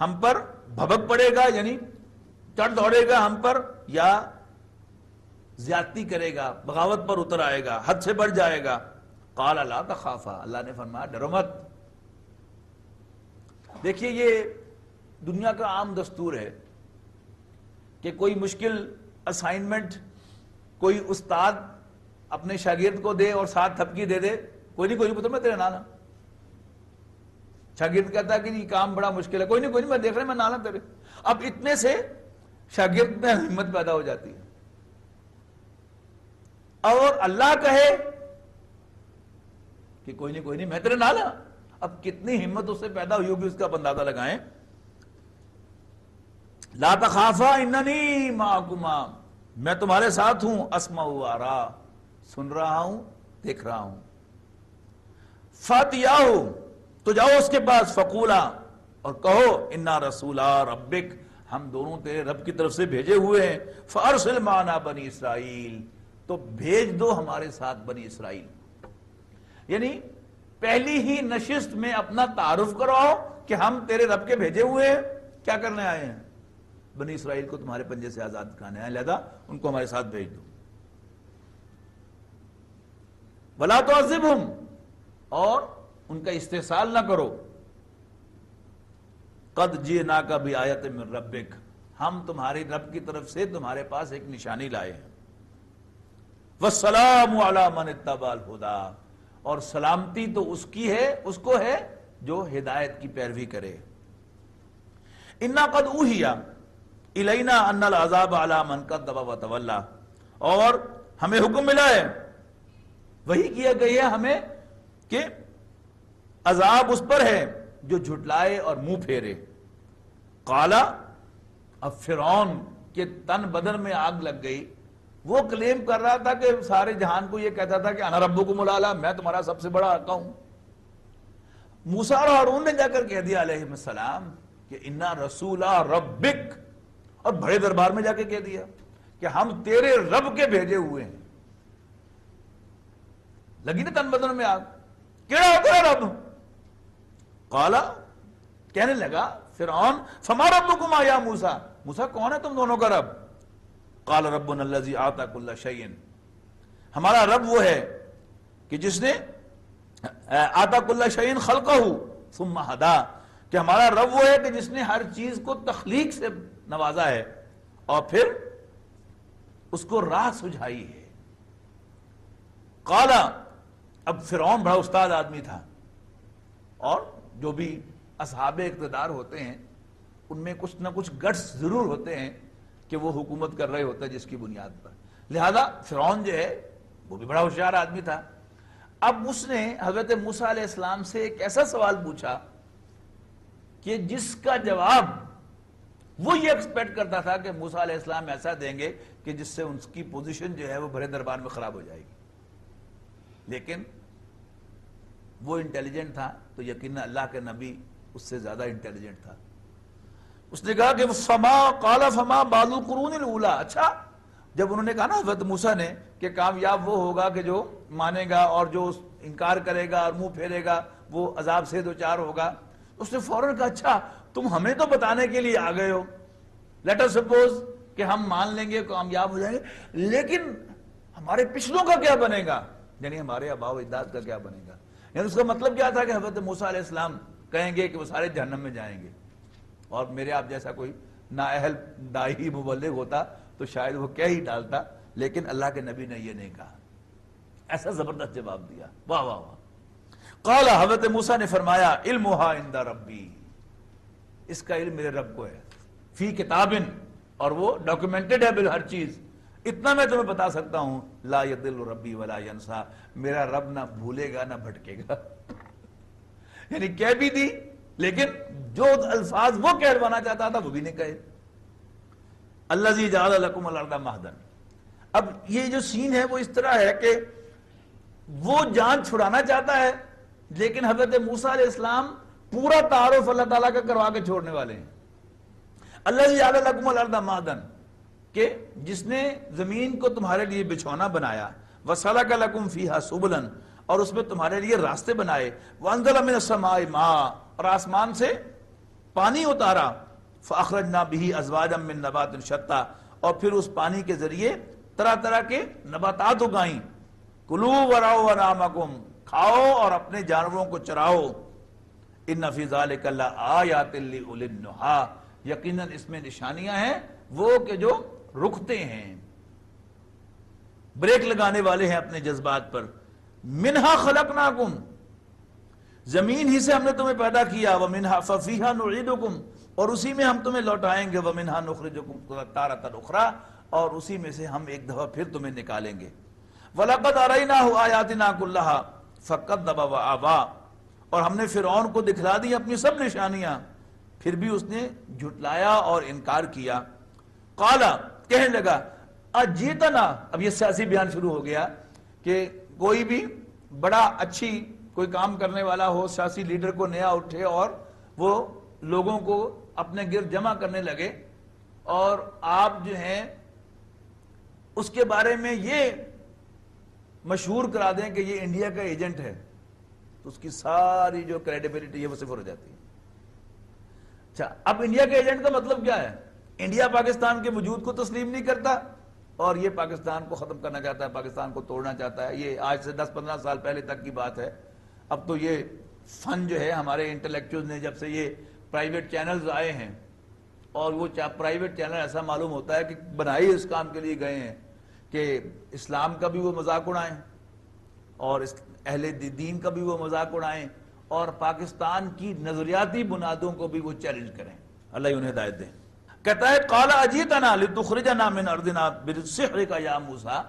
ہم پر بھبک پڑے گا، یعنی چڑھ دوڑے گا ہم پر، یا زیادتی کرے گا، بغاوت پر اتر آئے گا، حد سے بڑھ جائے گا۔ قال لا تخافا، اللہ نے فرمایا ڈرو مت۔ دیکھیے یہ دنیا کا عام دستور ہے کہ کوئی مشکل اسائنمنٹ کوئی استاد اپنے شاگرد کو دے اور ساتھ تھپکی دے دے، کوئی نہیں پتہ میں تیرے نانا، شاگرد کہتا ہے کہ یہ کام بڑا مشکل ہے، کوئی نہیں میں دیکھ رہا میں نانا تیرے۔ اب اتنے سے شاگرد میں ہمت پیدا ہو جاتی ہے، اور اللہ کہے کہ کوئی نہیں میں تیرے نانا، اب کتنی ہمت اس سے پیدا ہوئی ہوگی اس کا اندازہ لگائیں۔ لا تخافا اننی معکما، میں تمہارے ساتھ ہوں، اسمع و ارا، سن رہا ہوں دیکھ رہا ہوں۔ فاتیاہ، تو جاؤ اس کے پاس، فقولا، اور کہو، انا رسولا ربک، ہم دونوں تیرے رب کی طرف سے بھیجے ہوئے ہیں، فارسل معنا بنی اسرائیل، تو بھیج دو ہمارے ساتھ بنی اسرائیل۔ یعنی پہلی ہی نشست میں اپنا تعارف کراؤ کہ ہم تیرے رب کے بھیجے ہوئے ہیں، کیا کرنے آئے ہیں؟ بنی اسرائیل کو تمہارے پنجے سے آزاد کرانے آئے، لہذا ان کو ہمارے ساتھ بھیج دو۔ ولا تعذبہم، اور ان کا استحصال نہ کرو۔ قد جئناک بآیۃ من ربک، ہم تمہاری رب کی طرف سے تمہارے پاس ایک نشانی لائے ہیں۔ والسلام علی من اتبع الہدی، اور سلامتی تو اس کی ہے، اس کو ہے جو ہدایت کی پیروی کرے۔ انا قد اوحی الینا ان العذاب علی من کذب وتولی، اور ہمیں حکم ملا ہے، وہی کیا گئی ہے ہمیں کہ عذاب اس پر ہے جو جھٹلائے اور منہ پھیرے۔ قالا، اب فرعون کے تن بدن میں آگ لگ گئی، وہ کلیم کر رہا تھا کہ سارے جہان کو یہ کہتا تھا کہ انا ربکم الاعلی، میں تمہارا سب سے بڑا آقا ہوں۔ موسیٰ اور ہارون نے جا کر کہہ دیا علیہ السلام کہ انا رسولا ربک، اور بڑے دربار میں جا کے کہہ دیا کہ ہم تیرے رب کے بھیجے ہوئے ہیں۔ لگی نا تن بدن میں آگ، کیڑا ہوتا ہے رب؟ قالا، کہنے لگا فرعون، فما ربکما یا موسیٰ، موسیٰ کون ہے تم دونوں کا رب؟ قال ربنا الذی اعطی کل شیء، ہمارا رب وہ ہے کہ جس نے اعطی کل شیء خلقہ ثم ہدی، کہ ہمارا رب وہ ہے کہ جس نے ہر چیز کو تخلیق سے نوازا ہے اور پھر اس کو راہ سجھائی ہے۔ قالا، اب فرعون بڑا استاد آدمی تھا، اور جو بھی اصحاب اقتدار ہوتے ہیں ان میں کچھ نہ کچھ گٹس ضرور ہوتے ہیں کہ وہ حکومت کر رہے ہوتے ہیں جس کی بنیاد پر، لہذا فرعون جو ہے وہ بھی بڑا ہوشیار آدمی تھا۔ اب اس نے حضرت موسیٰ علیہ السلام سے ایک ایسا سوال پوچھا کہ جس کا جواب وہ یہ ایکسپیکٹ کرتا تھا کہ موسیٰ علیہ السلام ایسا دیں گے کہ جس سے ان کی پوزیشن جو ہے وہ بڑے دربار میں خراب ہو جائے گی، لیکن وہ انٹیلیجنٹ تھا تو یقیناً اللہ کے نبی اس سے زیادہ انٹیلیجنٹ تھا۔ اس نے کہا کہ فما بال القرون الاولی، اچھا جب انہوں نے کہا نا حضرت موسیٰ نے کہ کامیاب وہ ہوگا کہ جو مانے گا، اور جو انکار کرے گا اور منہ پھیرے گا وہ عذاب سے دوچار ہوگا، اس نے فوراً کہا اچھا تم ہمیں تو بتانے کے لیے آ گئے ہو، لیٹ اس سپوز کہ ہم مان لیں گے کامیاب ہو جائیں گے، لیکن ہمارے پچھلوں کا کیا بنے گا، یعنی ہمارے آباء و اجداد کا کیا بنے گا؟ یعنی اس کا مطلب کیا تھا کہ حضرت موسیٰ علیہ السلام کہیں گے کہ وہ سارے جہنم میں جائیں گے، اور میرے آپ جیسا کوئی نااہل داعی مبلغ ہوتا تو شاید وہ کہہ ہی ڈالتا، لیکن اللہ کے نبی نے یہ نہیں کہا، ایسا زبردست جواب دیا، واہ واہ واہ۔ قال، حضرت موسیٰ نے فرمایا، علمھا عند ربی، اس کا علم میرے رب کو ہے، فی کتابن، اور وہ ڈاکیومنٹڈ ہے ہر چیز، اتنا میں تمہیں بتا سکتا ہوں، لا یضل ربی ولا ینسا، میرا رب نہ بھولے گا نہ بھٹکے گا۔ یعنی کہہ بھی دی، لیکن جو الفاظ وہ کہلوانا چاہتا تھا وہ بھی نہیں کہے۔ الذی جعل لکم الارض مہدا، اب یہ جو سین ہے وہ اس طرح ہے کہ وہ جان چھڑانا چاہتا ہے، لیکن حضرت موسیٰ علیہ السلام پورا تعارف اللہ تعالیٰ کا کروا کے چھوڑنے والے ہیں۔ الذی جعل لکم الارض مہدا، کہ جس نے زمین کو تمہارے لیے بچھونا بنایا، وسلک لکم فیہا سبلا، اور اس میں تمہارے لیے راستے بنائے، وانزل من السماء ماء، اور آسمان سے پانی اتارا، فاخرجنا به ازواجا من نبات شتى، اور پھر اس پانی کے ذریعے طرح طرح کے نباتات اگائیں، کلوا ورعوا انعامکم، کھاؤ اور اپنے جانوروں کو چراؤ، ان فی ذلک لآیات لأولی النہی، یقیناً اس میں نشانیاں ہیں وہ کہ جو رکتے ہیں، بریک لگانے والے ہیں اپنے جذبات پر۔ منہا خلقناکم، زمین ہی سے ہم نے تمہیں پیدا کیا، ومنہا ففیہا نعیدکم، اور اسی میں ہم تمہیں لوٹائیں گے، ومنہا نخرجکم تارۃ اخری، اور اسی میں سے ہم ایک دفعہ پھر تمہیں نکالیں گے۔ وَلَقَدْ أَرَيْنَاهُ آيَاتِنَا كُلَّهَا فَكَذَّبَ وَأَبَىٰ، اور ہم نے فرعون کو دکھلا دی اپنی سب نشانیاں، پھر بھی اس نے جھٹلایا اور انکار کیا۔ قال، کہنے لگا، اجیتنا، اب یہ سیاسی بیان شروع ہو گیا کہ کوئی بھی بڑا اچھی کوئی کام کرنے والا ہو، سیاسی لیڈر کو نیا اٹھے اور وہ لوگوں کو اپنے گرد جمع کرنے لگے، اور آپ جو ہیں اس کے بارے میں یہ مشہور کرا دیں کہ یہ انڈیا کا ایجنٹ ہے، تو اس کی ساری جو کریڈیبلٹی ہے وہ صفر ہو جاتی ہے۔ اچھا، اب انڈیا کے ایجنٹ کا مطلب کیا ہے؟ انڈیا پاکستان کے وجود کو تسلیم نہیں کرتا، اور یہ پاکستان کو ختم کرنا چاہتا ہے، پاکستان کو توڑنا چاہتا ہے۔ یہ آج سے 10-15 سال پہلے تک کی بات ہے۔ اب تو یہ فن جو ہے ہمارے انٹلیکچوئل نے، جب سے یہ پرائیویٹ چینلز آئے ہیں، اور وہ پرائیویٹ چینل ایسا معلوم ہوتا ہے کہ بنائی اس کام کے لیے گئے ہیں کہ اسلام کا بھی وہ مذاق اڑائیں، اور اہل دین کا بھی وہ مذاق اڑائیں، اور پاکستان کی نظریاتی بنیادوں کو بھی وہ چیلنج کریں۔ اللہ انہیں ہدایت دے۔ کہتا ہے، قال اجیتنا لتخرجنا من ارضنا بالسحرک یا موسیٰ،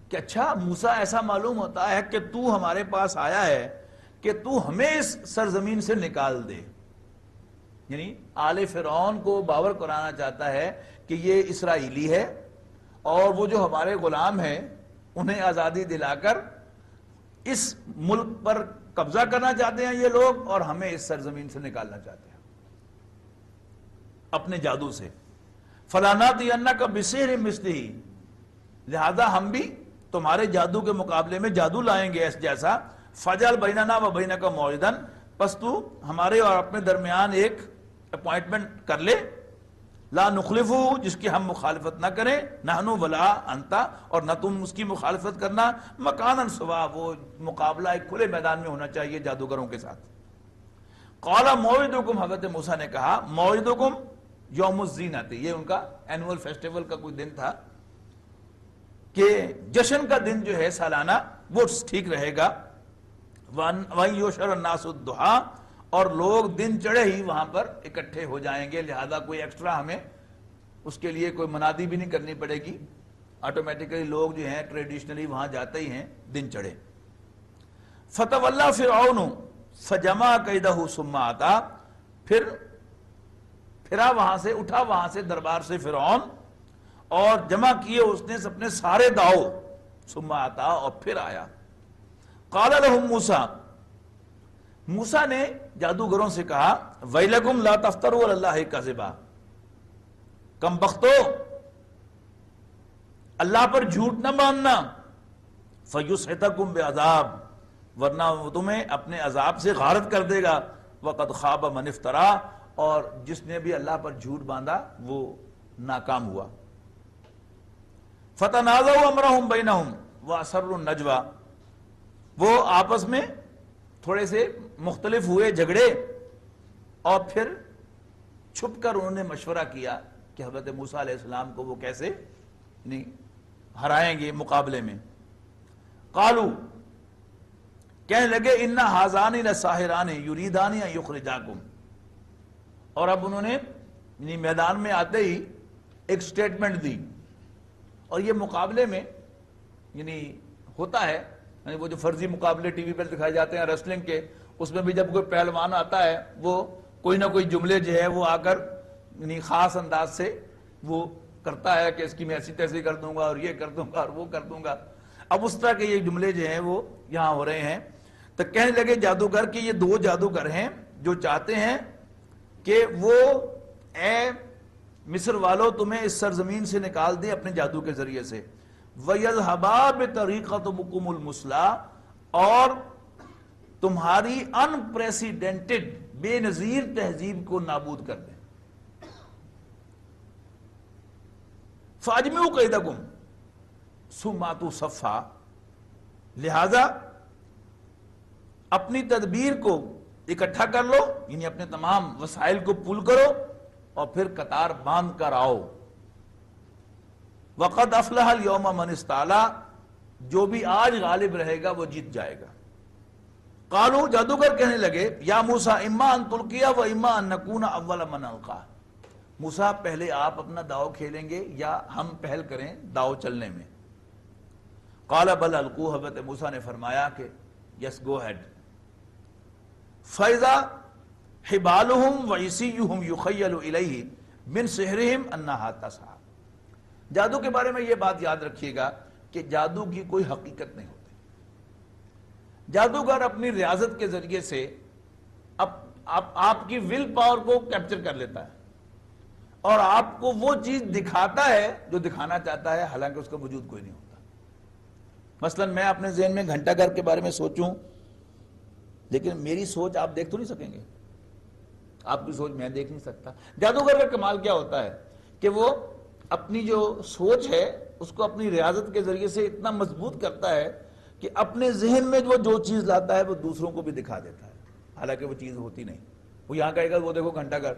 کہ اچھا موسیٰ، ایسا معلوم ہوتا ہے کہ تو ہمارے پاس آیا ہے کہ تو ہمیں اس سرزمین سے نکال دے۔ یعنی آل فرعون کو باور کرانا چاہتا ہے کہ یہ اسرائیلی ہے، اور وہ جو ہمارے غلام ہیں انہیں آزادی دلا کر اس ملک پر قبضہ کرنا چاہتے ہیں یہ لوگ، اور ہمیں اس سرزمین سے نکالنا چاہتے ہیں اپنے جادو سے۔ فَلَنَأْتِيَنَّكَ بِسِحْرٍ مِثْلِهِ، لہذا ہم بھی تمہارے جادو کے مقابلے میں جادو لائیں گے اس جیسا۔ فَجْعَلْ بَيْنَنَا وَبَيْنَكَ مَوْعِدًا، پس تو ہمارے اور اپنے درمیان ایک اپوائنٹمنٹ کر لے، لا نخلفہ، جس کی ہم مخالفت نہ کریں، نحن ولا انتا، اور نہ تم اس کی مخالفت کرنا، مکاناً سوا، وہ مقابلہ ایک کھلے میدان میں ہونا چاہیے جادوگروں کے ساتھ۔ قال موعدکم، حضرت موسیٰ نے کہا، موعدکم یوم الزینت، یہ ان کا اینول فیسٹیول کا کوئی دن تھا کہ جشن کا دن جو ہے سالانہ، وہ ٹھیک رہے گا۔ وَإِن يُحْشَرَ النَّاسُ الضُّحَىٰ، اور لوگ دن چڑھے ہی وہاں پر اکٹھے ہو جائیں گے، لہذا کوئی ایکسٹرا ہمیں اس کے لیے کوئی منادی بھی نہیں کرنی پڑے گی، آٹومیٹیکلی لوگ جو ہیں ٹریڈیشنلی وہاں جاتے ہی ہیں دن چڑھے۔ فَتَوَلَّىٰ فِرْعَوْنُ فَجَمَعَ كَيْدَهُ ثُمَّ أَتَىٰ، پھرا وہاں سے، اٹھا وہاں سے دربار سے فرعون، اور جمع کیے اس نے اپنے سارے داؤ، ثم أتىٰ، اور پھر آیا۔ قال لهم موسیٰ، موسیٰ نے جادوگروں سے کہا، ویلکم لا تفتروا علی اللہ کذبا، کم بختو، اللہ پر جھوٹ نہ باندھنا، فیسحتکم بعذاب، ورنہ وہ تمہیں اپنے عذاب سے غارت کر دے گا، وقد خاب من افترا، اور جس نے بھی اللہ پر جھوٹ باندھا وہ ناکام ہوا۔ فتنازعوا امرهم بینہم واسروا النجوى، وہ آپس میں تھوڑے سے مختلف ہوئے، جھگڑے، اور پھر چھپ کر انہوں نے مشورہ کیا کہ حضرت موسیٰ علیہ السلام کو وہ کیسے ہرائیں گے مقابلے میں. قالو کہنے لگے اِنَّ هَذَانِ لَسَاحِرَانِ يُرِيدَانِ أَن يُخْرِجَاكُمْ. اور اب انہوں نے میدان میں آتے ہی ایک سٹیٹمنٹ دی. اور یہ مقابلے میں ہوتا ہے وہ جو فرضی مقابلے ٹی وی پر دکھائے جاتے ہیں ریسلنگ کے، اس میں بھی جب کوئی پہلوان آتا ہے وہ کوئی نہ کوئی جملے جو ہے وہ آ کر خاص انداز سے وہ کرتا ہے کہ اس کی میں ایسی تیسی کر دوں گا اور یہ کر دوں گا اور وہ کر دوں گا. اب اس طرح کے یہ جملے جو ہیں وہ یہاں ہو رہے ہیں. تو کہنے لگے جادوگر کہ یہ دو جادوگر ہیں جو چاہتے ہیں کہ وہ اے مصر والو تمہیں اس سرزمین سے نکال دے اپنے جادو کے ذریعے سے. وَيَذْهَبَا بِطَرِيقَةُ الْمُثْلَىٰ، اور تمہاری انپریسیڈنٹڈ بے نظیر تہذیب کو نابود کر دیں. فَأَجْمِعُوا كَيْدَكُمْ ثُمَّ أَتُوا صَفًّا، لہذا اپنی تدبیر کو اکٹھا کر لو، یعنی اپنے تمام وسائل کو پول کرو اور پھر قطار باندھ کر آؤ. وَقَدْ أَفْلَحَ الْيَوْمَ مَنِ اسْتَعْلَىٰ، جو بھی آج غالب رہے گا وہ جیت جائے گا. قالو جادوگر کہنے لگے یا موسیٰ اما ان تلقی و اما ان نکون اول من القا. موسیٰ پہلے آپ اپنا داؤ کھیلیں گے یا ہم پہل کریں داؤ چلنے میں. قال بل القوا، حضرت موسیٰ نے فرمایا کہ یس گو ہیڈ. فَإِذَا حِبَالُهُمْ وَعِصِيُّهُمْ يُخَيَّلُ إِلَيْهِ مِنْ سِحْرِهِمْ أَنَّهَا تَسْعَىٰ. جادو کے بارے میں یہ بات یاد رکھیے گا کہ جادو کی کوئی حقیقت نہیں ہوتی. جادوگر اپنی ریاضت کے ذریعے سے آپ کی ول پاور کو کیپچر کر لیتا ہے اور آپ کو وہ چیز دکھاتا ہے جو دکھانا چاہتا ہے، حالانکہ اس کا وجود کوئی نہیں ہوتا. مثلا میں اپنے ذہن میں گھنٹہ گھر کے بارے میں سوچوں، لیکن میری سوچ آپ دیکھ تو نہیں سکیں گے، آپ کی سوچ میں دیکھ نہیں سکتا. جادوگر کا کمال کیا ہوتا ہے کہ وہ اپنی جو سوچ ہے اس کو اپنی ریاضت کے ذریعے سے اتنا مضبوط کرتا ہے کہ اپنے ذہن میں وہ جو چیز لاتا ہے وہ دوسروں کو بھی دکھا دیتا ہے، حالانکہ وہ چیز ہوتی نہیں. وہ یہاں کہے گا وہ دیکھو گھنٹہ گھر،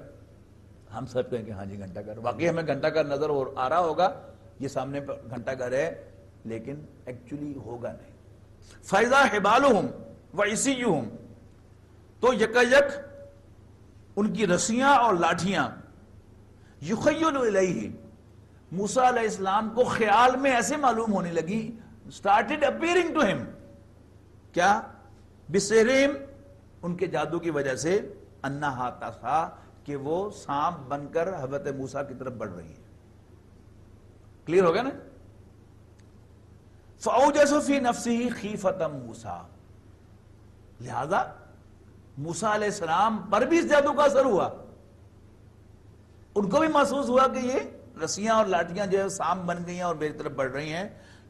ہم سب کہیں گے ہاں جی گھنٹہ گھر، واقعی ہمیں گھنٹہ گھر نظر آ رہا ہوگا، یہ سامنے گھنٹہ گھر ہے، لیکن ایکچولی ہوگا نہیں. فَإِذَا حِبَالُهُمْ وَعِصِيُّهُمْ، تو یکایک ان کی رسیاں اور لاٹھیاں یُخَيَّلُ إِلَيْهِ، موسیٰ علیہ السلام کو خیال میں ایسے معلوم ہونے لگی، started appearing to him، کیا بِسِحْرِهِمْ، ان کے جادو کی وجہ سے، أَنَّهَا تَسْعَىٰ، کہ وہ سانپ بن کر حضرت موسیٰ کی طرف بڑھ رہی ہے. کلیئر ہو گیا نا؟ فَأَوْجَسَ فِي نَفْسِهِ خِيفَةً مُوسَىٰ، لہذا موسیٰ علیہ السلام پر بھی اس جادو کا اثر ہوا. ان کو بھی محسوس ہوا کہ یہ رسیاں اور لاٹیاں جو ہے سانپ بن گئی ہیں اور میری طرف بڑھ رہی ہیں.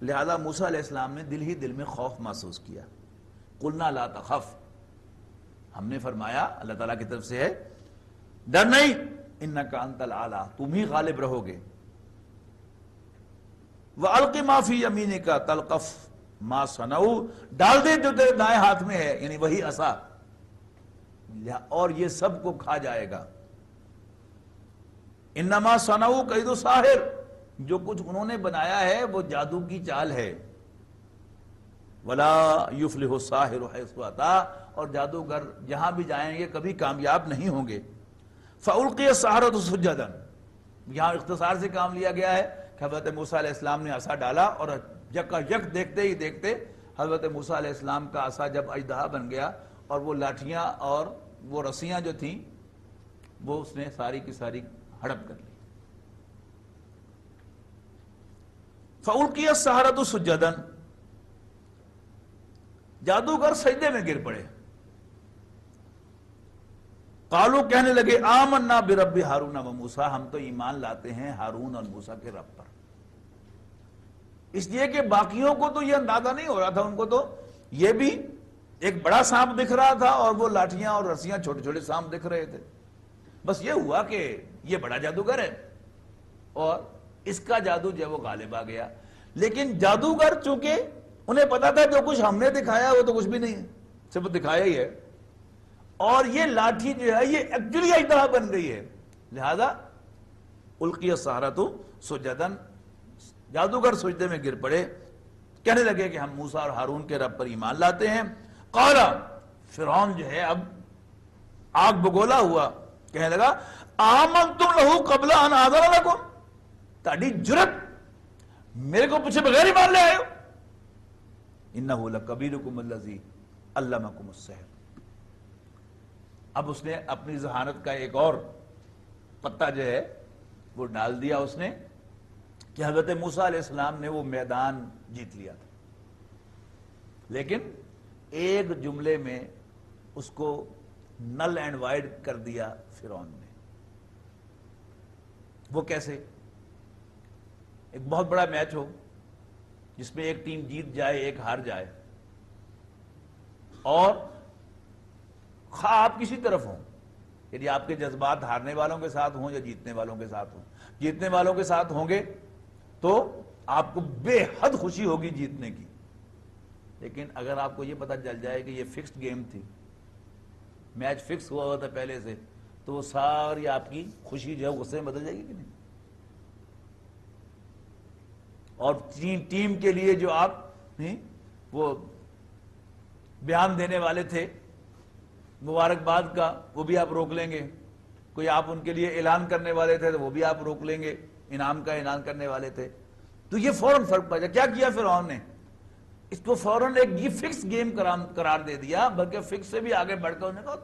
لہذا موسیٰ علیہ السلام نے دل ہی دل میں خوف محسوس کیا. قُلْنَا لَا تَخَفْ، ہم نے فرمایا اللہ تعالیٰ کی طرف سے ہے، ڈر نہیں، إِنَّكَ أَنْتَ الْأَعْلَىٰ، تم ہی غالب رہو گے. وَأَلْقِ مَا فِي يَمِينِكَ تَلْقَفْ مَا صَنَعُوا، ڈال دے جو تیرے دائیں ہاتھ میں ہے، یعنی وہی عصا، اور یہ سب کو کھا جائے گا. انما صنعوا کید ساحر، جو کچھ انہوں نے بنایا ہے وہ جادو کی چال ہے. ولا یفلح الساحر حیث اتی، اور جادوگر جہاں بھی جائیں گے کبھی کامیاب نہیں ہوں گے. فالقی السحرۃ سجدا، یہاں اختصار سے کام لیا گیا ہے کہ حضرت موسیٰ علیہ السلام نے عصا ڈالا اور یک دیکھتے ہی دیکھتے حضرت موسیٰ علیہ السلام کا عصا جب اژدہا بن گیا اور وہ لاٹھیاں اور وہ رسیاں جو تھیں وہ اس نے ساری کی ساری ہڑپ کر لی. فَأُلْقِيَ السَّحَرَةُ سُجَّدًا، جادوگر سجدے میں گر پڑے. قالو، کہنے لگے آمنا برب ہارون و موسیٰ، ہم تو ایمان لاتے ہیں ہارون اور موسیٰ کے رب پر. اس لیے کہ باقیوں کو تو یہ اندازہ نہیں ہو رہا تھا، ان کو تو یہ بھی ایک بڑا سانپ دکھ رہا تھا اور وہ لاٹھیاں اور رسیاں چھوٹے چھوٹے سانپ دکھ رہے تھے. بس یہ ہوا کہ یہ بڑا جادوگر ہے اور اس کا جادو جو ہے وہ غالب آ گیا. لیکن جادوگر چونکہ انہیں پتا تھا جو کچھ ہم نے دکھایا وہ تو کچھ بھی نہیں ہے، صرف دکھایا ہی ہے. اور یہ لاٹھی جو ہے یہ ایکچولی اژدہا بن گئی ہے. لہذا القی السحرۃ سجدا، جادوگر سجدے میں گر پڑے، کہنے لگے کہ ہم موسیٰ اور ہارون کے رب پر ایمان لاتے ہیں۔ قال، فرعون جو ہے اب آگ بگولا ہوا، کہنے لگا آمنتم لہ قبل ان آذن لکم، تاڑی جرت میرے کو پوچھے بغیر ایمان لے آئے ہو؟ انہ لکبیرکم الذی علمکم السحر۔ اب اس نے اپنی ذہانت کا ایک اور پتہ جو ہے وہ ڈال دیا اس نے کہ حضرت موسیٰ علیہ السلام نے وہ میدان جیت لیا تھا، لیکن ایک جملے میں اس کو نل اینڈ وائڈ کر دیا فرعون نے۔ وہ کیسے؟ ایک بہت بڑا میچ ہو جس میں ایک ٹیم جیت جائے ایک ہار جائے، اور خواہ آپ کسی طرف ہوں، یعنی آپ کے جذبات ہارنے والوں کے ساتھ ہوں یا جیتنے والوں کے ساتھ ہوں، جیتنے والوں کے ساتھ ہوں گے تو آپ کو بے حد خوشی ہوگی جیتنے کی، لیکن اگر آپ کو یہ پتہ چل جائے کہ یہ فکسڈ گیم تھی، میچ فکس ہوا تھا پہلے سے، تو وہ ساری آپ کی خوشی جو ہے غصے میں بدل جائے گی کہ نہیں؟ اور ٹیم کے لیے جو آپ وہ بیان دینے والے تھے مبارکباد کا، وہ بھی آپ روک لیں گے، کوئی آپ ان کے لیے اعلان کرنے والے تھے تو وہ بھی آپ روک لیں گے، انعام کا اعلان کرنے والے تھے، تو یہ فوراً فرق پڑ جائے۔ کیا کیا فرعون نے؟ اس کو فوراً ایک یہ فکس گیم قرار دے دیا، بلکہ فکس سے بھی آگے بڑھ کر انہوں نے کہا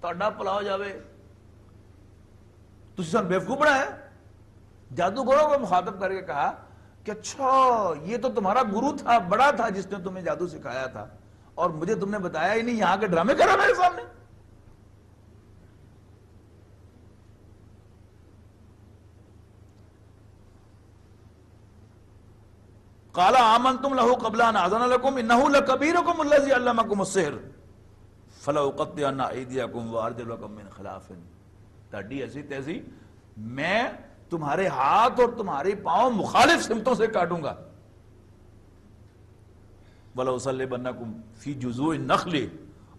تاڑا پلاؤ جاوے، تسی سن بیوقوف بڑا ہے۔ جادوگروں کو مخاطب کر کے کہا کہ اچھا یہ تو تمہارا گرو تھا، بڑا تھا جس نے تمہیں جادو سکھایا تھا، اور مجھے تم نے بتایا ہی نہیں، یہاں کے ڈرامے کرا میرے سامنے۔ قال آمنتم لہ قبل ان آذن لکم انہ لکبیرکم الذی علمکم السحر فلأقطعن ایدیکم وارجلکم من خلاف، تاڑی ایسی تیسی میں تمہارے ہاتھ اور تمہاری پاؤں مخالف سمتوں سے کاٹوں گا، وَلَأُصَلِّبَنَّكُمْ فِي جُذُوعِ النَّخْلِ،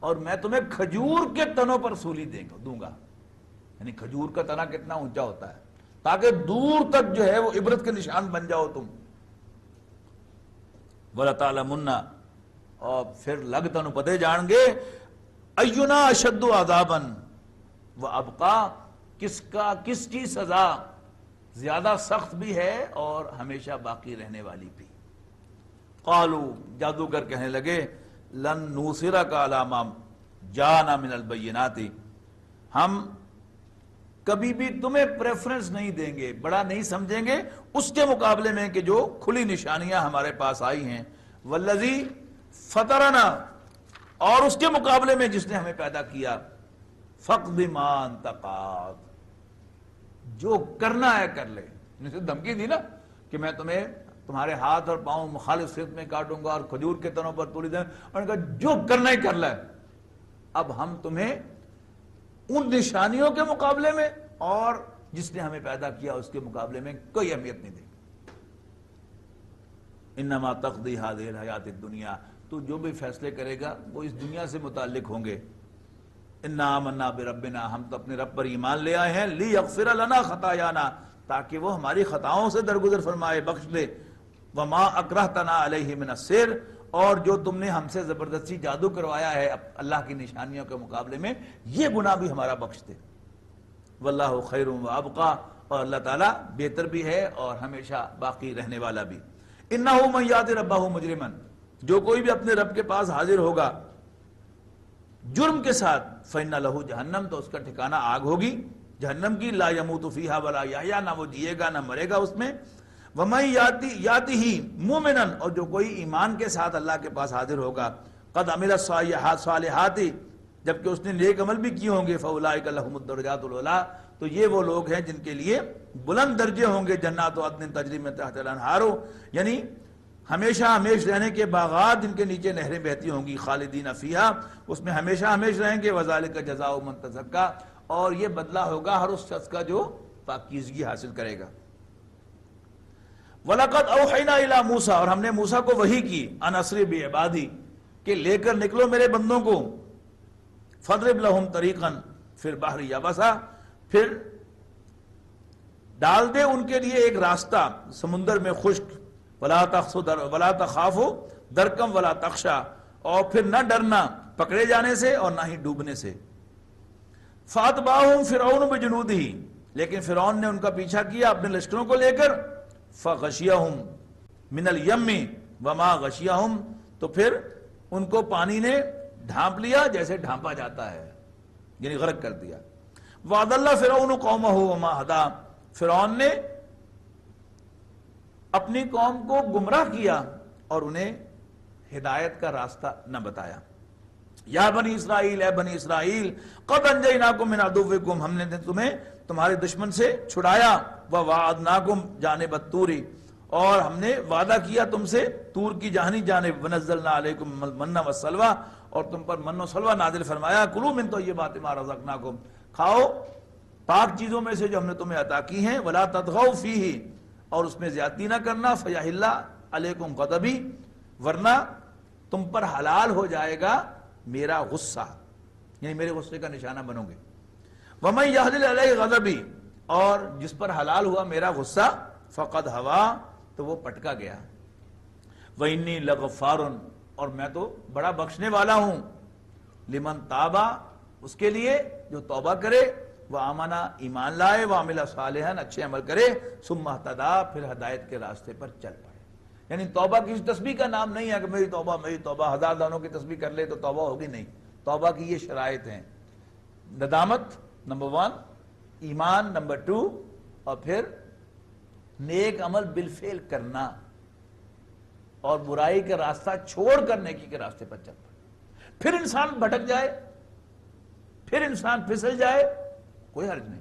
اور میں تمہیں کھجور کے تنوں پر سولی دوں گا، یعنی کھجور کا تنا کتنا اونچا ہوتا ہے تاکہ دور تک جو ہے وہ عبرت کے نشان بن جاؤ تم۔ وَلَتَعْلَمُنَّ، اور پھر لگ تنو پتے جان گے، اَيُّنَا أَشَدُّ عَذَابًا وَأَبْقَىٰ، کس کی سزا زیادہ سخت بھی ہے اور ہمیشہ باقی رہنے والی بھی۔ قالوا، جادوگر کہنے لگے، لن نوصرک علی ما جاءنا من البینات، ہم کبھی بھی تمہیں پریفرنس نہیں دیں گے، بڑا نہیں سمجھیں گے اس کے مقابلے میں کہ جو کھلی نشانیاں ہمارے پاس آئی ہیں، والذی فطرنا، اور اس کے مقابلے میں جس نے ہمیں پیدا کیا، فقد ما انت قاض، جو کرنا ہے کر لے۔ جسے دھمکی دی نا کہ میں تمہیں تمہارے ہاتھ اور پاؤں مخالف سمت میں کاٹوں گا اور کھجور کے تنوں پر توڑی دیں، اور کہا جو کرنا ہی کر لے، اب ہم تمہیں ان نشانیوں کے مقابلے میں اور جس نے ہمیں پیدا کیا اس کے مقابلے میں کوئی اہمیت نہیں دیں گے۔ انما تقضی هذه الحیات الدنیا، تو جو بھی فیصلے کرے گا وہ اس دنیا سے متعلق ہوں گے۔ انا آمنا بربنا، ہم تو اپنے رب پر ایمان لے آئے ہیں، لیغفر لنا خطایانا، تاکہ وہ ہماری خطاؤں سے درگزر فرمائے، بخش دے، وما اکرہتنا علیہ من السحر، اور جو تم نے ہم سے زبردستی جادو کروایا ہے اللہ کی نشانیوں کے مقابلے میں، یہ گناہ بھی ہمارا بخش دے۔ واللہ خیر وابقا، اور اللہ تعالیٰ بہتر بھی ہے اور ہمیشہ باقی رہنے والا بھی۔ انہ من یات ربہ مجرما، جو کوئی بھی اپنے رب کے پاس حاضر ہوگا جرم کے ساتھ، فإن لہ جہنم، تو اس کا ٹھکانہ آگ ہوگی جہنم کی، لا یموت فیہا ولا یحیا، نہ وہ جیے گا نہ مرے گا اس میں۔ وَمَن یاتہ مؤمنا، اور جو کوئی ایمان کے ساتھ اللہ کے پاس حاضر ہوگا، قد عمل الصالحات، جبکہ اس نے نیک عمل بھی کیے ہوں گے، فاولئک لہم الدرجات العلیٰ، تو یہ وہ لوگ ہیں جن کے لیے بلند درجے ہوں گے، جنات عدن تجری من تحتہا الانہار، یعنی ہمیشہ ہمیش رہنے کے باغات جن کے نیچے نہریں بہتی ہوں گی، خالدین فیہا، اس میں ہمیشہ ہمیش رہیں گے، وذالک جزاء من تزکیٰ، اور یہ بدلہ ہوگا ہر اس شخص کا جو پاکیزگی حاصل کرے گا۔ وَلَقَدْ أَوْحَيْنَا إِلَى مُوسَىٰ، اور ہم نے موسیٰ کو وحی کی، أَنْ أَسْرِ بِعِبَادِي، کہ لے کر نکلو میرے بندوں کو، فَاضْرِبْ لَهُمْ طَرِيقًا فِي الْبَحْرِ يَبَسًا، پھر ڈال دے ان کے لیے ایک راستہ سمندر میں خشک، ولا تخافوا درکم ولا تخشا، اور پھر نہ ڈرنا پکڑے جانے سے اور نہ ہی ڈوبنے سے۔ فاتبعہم فرعون بجنودہ، لیکن فرعون نے ان کا پیچھا کیا اپنے لشکروں کو لے کر، فغشیہم من الیم وما غشیہم، تو پھر ان کو پانی نے ڈھانپ لیا جیسے ڈھانپا جاتا ہے، یعنی غرق کر دیا۔ وَأَضَلَّ فِرْعَوْنُ قَوْمَهُ وَمَا هَدَىٰ، فرعون نے اپنی قوم کو گمراہ کیا اور انہیں ہدایت کا راستہ نہ بتایا۔ یا بنی اسرائیل، اے بنی اسرائیل، قد انجیناکم من عدوکم، ہم نے تمہیں تمہارے دشمن سے چھڑایا، ووعدناکم جانب الطور، اور ہم نے وعدہ کیا تم سے طور کی جہانی جانب، ونزلنا علیکم المن والسلوی، اور تم پر من و سلوہ نازل فرمایا، کلوا من طیبات ما رزقناکم، کھاؤ پاک چیزوں میں سے جو ہم نے تمہیں عطا کی ہیں، ولا تطغوا فیہ، اور اس میں زیادتی نہ کرنا، فیحل علیکم غضبی، ورنہ تم پر حلال ہو جائے گا میرا غصہ، یعنی میرے غصے کا نشانہ بنو گے۔ وَمَن يَحْلِلْ عَلَيْهِ غَضَبِي، اور جس پر حلال ہوا میرا غصہ، فَقَدْ هَوَىٰ، تو وہ پٹکا گیا۔ وَإِنِّي لَغَفَّارٌ، اور میں تو بڑا بخشنے والا ہوں، لمن تابا، اس کے لیے جو توبہ کرے، وآمنا، ایمان لائے، وعمل صالحاً، اچھے عمل کرے، ثم اہتدیٰ، پھر ہدایت کے راستے پر چل پڑے۔ یعنی توبہ کسی تسبیح کا نام نہیں ہے کہ میری توبہ 1000 دانوں کی تسبیح کر لے تو توبہ ہوگی، نہیں، توبہ کی یہ شرائط ہیں: ندامت نمبر 1، ایمان نمبر 2، اور پھر نیک عمل بالفعل کرنا، اور برائی کا راستہ چھوڑ کر نیکی کے راستے پر چل پڑے۔ پھر انسان بھٹک جائے، پھر انسان پھسل جائے، کوئی حرج نہیں،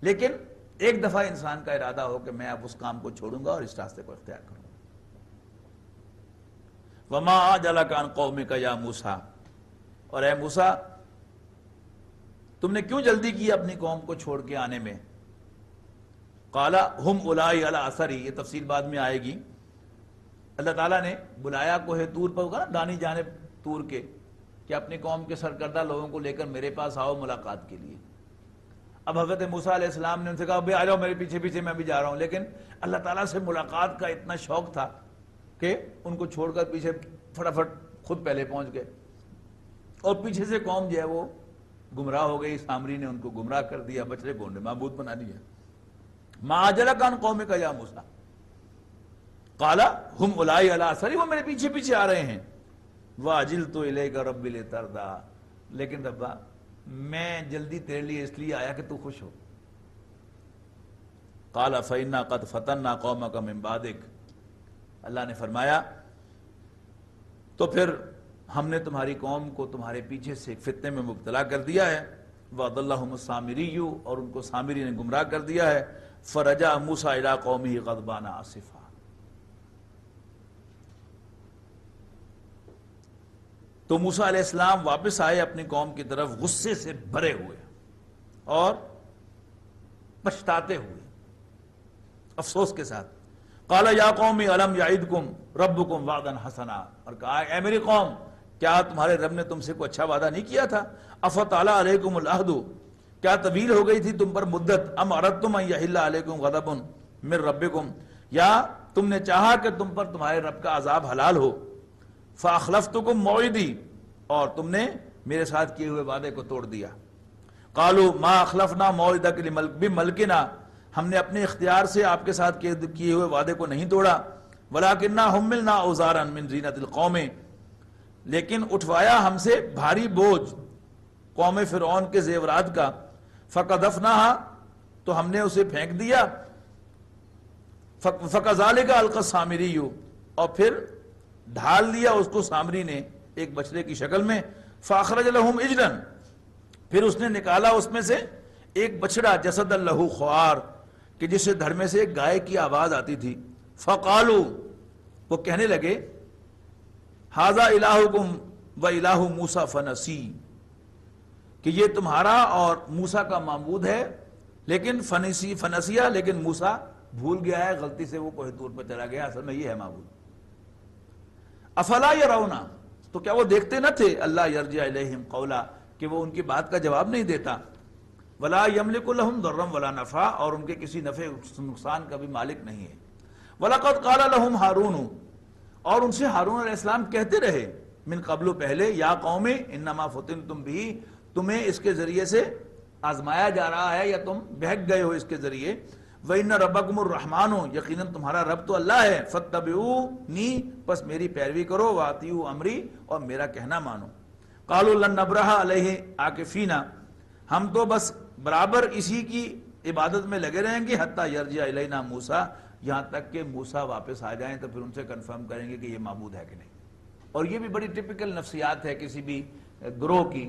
لیکن ایک دفعہ انسان کا ارادہ ہو کہ میں اب اس کام کو چھوڑوں گا اور اس راستے کو اختیار کروں گا۔ وَمَا أَعْجَلَكَ عَنْ قَوْمِكَ يَا موسیٰ، اور اے موسیٰ تم نے کیوں جلدی کی اپنی قوم کو چھوڑ کے آنے میں؟ قَالَ هُمْ أُولَٰئِكَ عَلَىٰ أَثَرِي، یہ تفصیل بعد میں آئے گی۔ اللہ تعالیٰ نے بلایا کوہ طور پر، ہوگا نا دانی جانب طور کے، کہ اپنی قوم کے سرکردہ لوگوں کو لے کر میرے پاس آؤ ملاقات کے لیے۔ اب حضرت موسیٰ علیہ السلام نے ان سے کہا بھئی آ جاؤ میرے پیچھے پیچھے، میں بھی جا رہا ہوں، لیکن اللہ تعالیٰ سے ملاقات کا اتنا شوق تھا کہ ان کو چھوڑ کر پیچھے فٹافٹ خود پہلے پہنچ گئے، اور پیچھے سے قوم جو ہے وہ گمراہ ہو گئی، سامری نے ان کو گمراہ کر دیا، بچڑے کو معبود بنا دیا۔ مَا أَعْجَلَكَ عَنْ قَوْمِكَ يَا موسیٰ، قَالَ هُمْ أُولَٰئِكَ عَلَىٰ أَثَرِي، وہ میرے پیچھے پیچھے آ رہے ہیں۔ وَعَجِلْتُ إِلَيْكَ رَبِّ لِتَرْضَىٰ، لیکن ربا میں جلدی تیرے لیے اس لیے آیا کہ تو خوش ہو۔ قَالَ فَإِنَّا قَدْ فَتَنَّا قَوْمَكَ مِن بَعْدِكَ، اللہ نے فرمایا تو پھر ہم نے تمہاری قوم کو تمہارے پیچھے سے فتنے میں مبتلا کر دیا ہے۔ وَأَضَلَّهُمُ السَّامِرِيُّ، اور ان کو سامری نے گمراہ کر دیا ہے۔ فَرَجَعَ مُوسَىٰ إِلَىٰ قَوْمِهِ غَضْبَانَ آسِفًا، تو موسیٰ علیہ السلام واپس آئے اپنی قوم کی طرف غصے سے بھرے ہوئے اور پچھتاتے ہوئے، افسوس کے ساتھ۔ قَالَ يَا قَوْمِ أَلَمْ يَعِدْكُمْ رَبُّكُمْ وَعْدًا حَسَنًا، اور کہا اے میری قوم، کیا تمہارے رب نے تم سے کوئی اچھا وعدہ نہیں کیا تھا؟ أَفَطَالَ عَلَيْكُمُ الْعَهْدُ، کیا طویل ہو گئی تھی تم پر مدت؟ أَمْ أَرَدْتُمْ أَنْ يَحِلَّ عَلَيْكُمْ غَضَبٌ مِّن رَبِّكُمْ، یا تم نے چاہا کہ تم پر تمہارے رب کا عذاب حلال ہو؟ فَأَخْلَفْتُكُمْ مَوْعِدِي، اور تم نے میرے ساتھ کیے ہوئے وعدے کو توڑ دیا۔ قالوا ما اخلفنا موعدک بملکنا، ہم نے اپنے اختیار سے آپ کے ساتھ کیے ہوئے وعدے کو نہیں توڑا۔ ولکننا حملنا اوزارا من زینت القوم، لیکن اٹھوایا ہم سے بھاری بوجھ قوم فرعون کے زیورات کا۔ فقذفناها، تو ہم نے اسے پھینک دیا۔ فکذالک القی السامری، اور پھر ڈھال دیا اس کو سامری نے ایک بچڑے کی شکل میں۔ فاخرج لهم اجلا، پھر اس نے نکالا اس میں سے ایک بچڑا، جسد لہ خوار، کہ جس سے دھڑ میں سے ایک گائے کی آواز آتی تھی۔ فقالوا، وہ کہنے لگے، ھذا الہکم و الہ موسیٰ فنسی، کہ یہ تمہارا اور موسیٰ کا معبود ہے، لیکن فنسیہ، لیکن موسیٰ بھول گیا ہے، غلطی سے وہ کوہ طور پر چلا گیا، اصل میں یہ ہے معبود۔ افلا یرون، تو کیا وہ دیکھتے نہ تھے، اللہ یرجع الیہم قولا، کہ وہ ان کی بات کا جواب نہیں دیتا۔ ولا یملک لہم ضرا ولا نفع، اور ان کے کسی نفع نقصان کا بھی مالک نہیں ہے۔ وَلَقَدْ قَالَ لَهُمْ هَارُونُ، اور ان سے ہارون علیہ السلام کہتے رہے، من قبل پہلے، یا قوم انما فتنتم بھی، تمہیں اس کے ذریعے سے آزمایا جا رہا ہے یا تم بہک گئے ہو اس کے ذریعے، وَإِنَّ رَبَّكُمُ الرَّحْمَنُ، یقیناً تمہارا رب تو اللہ ہے، فَاتَّبِعُونِی، پس میری پیروی کرو، وَأَطِیعُوا امری، اور میرا کہنا مانو۔ قَالُوا لَن نَبْرَحَ عَلَیہِ عَاکِفِینَ، ہم تو بس برابر اسی کی عبادت میں لگے رہیں گے، حتیٰ یرجع الینا موسیٰ، یہاں تک کہ موسیٰ واپس آ جائیں تو پھر ان سے کنفرم کریں گے کہ یہ معبود ہے کہ نہیں۔ اور یہ بھی بڑی ٹپیکل نفسیات ہے کسی بھی گروہ کی،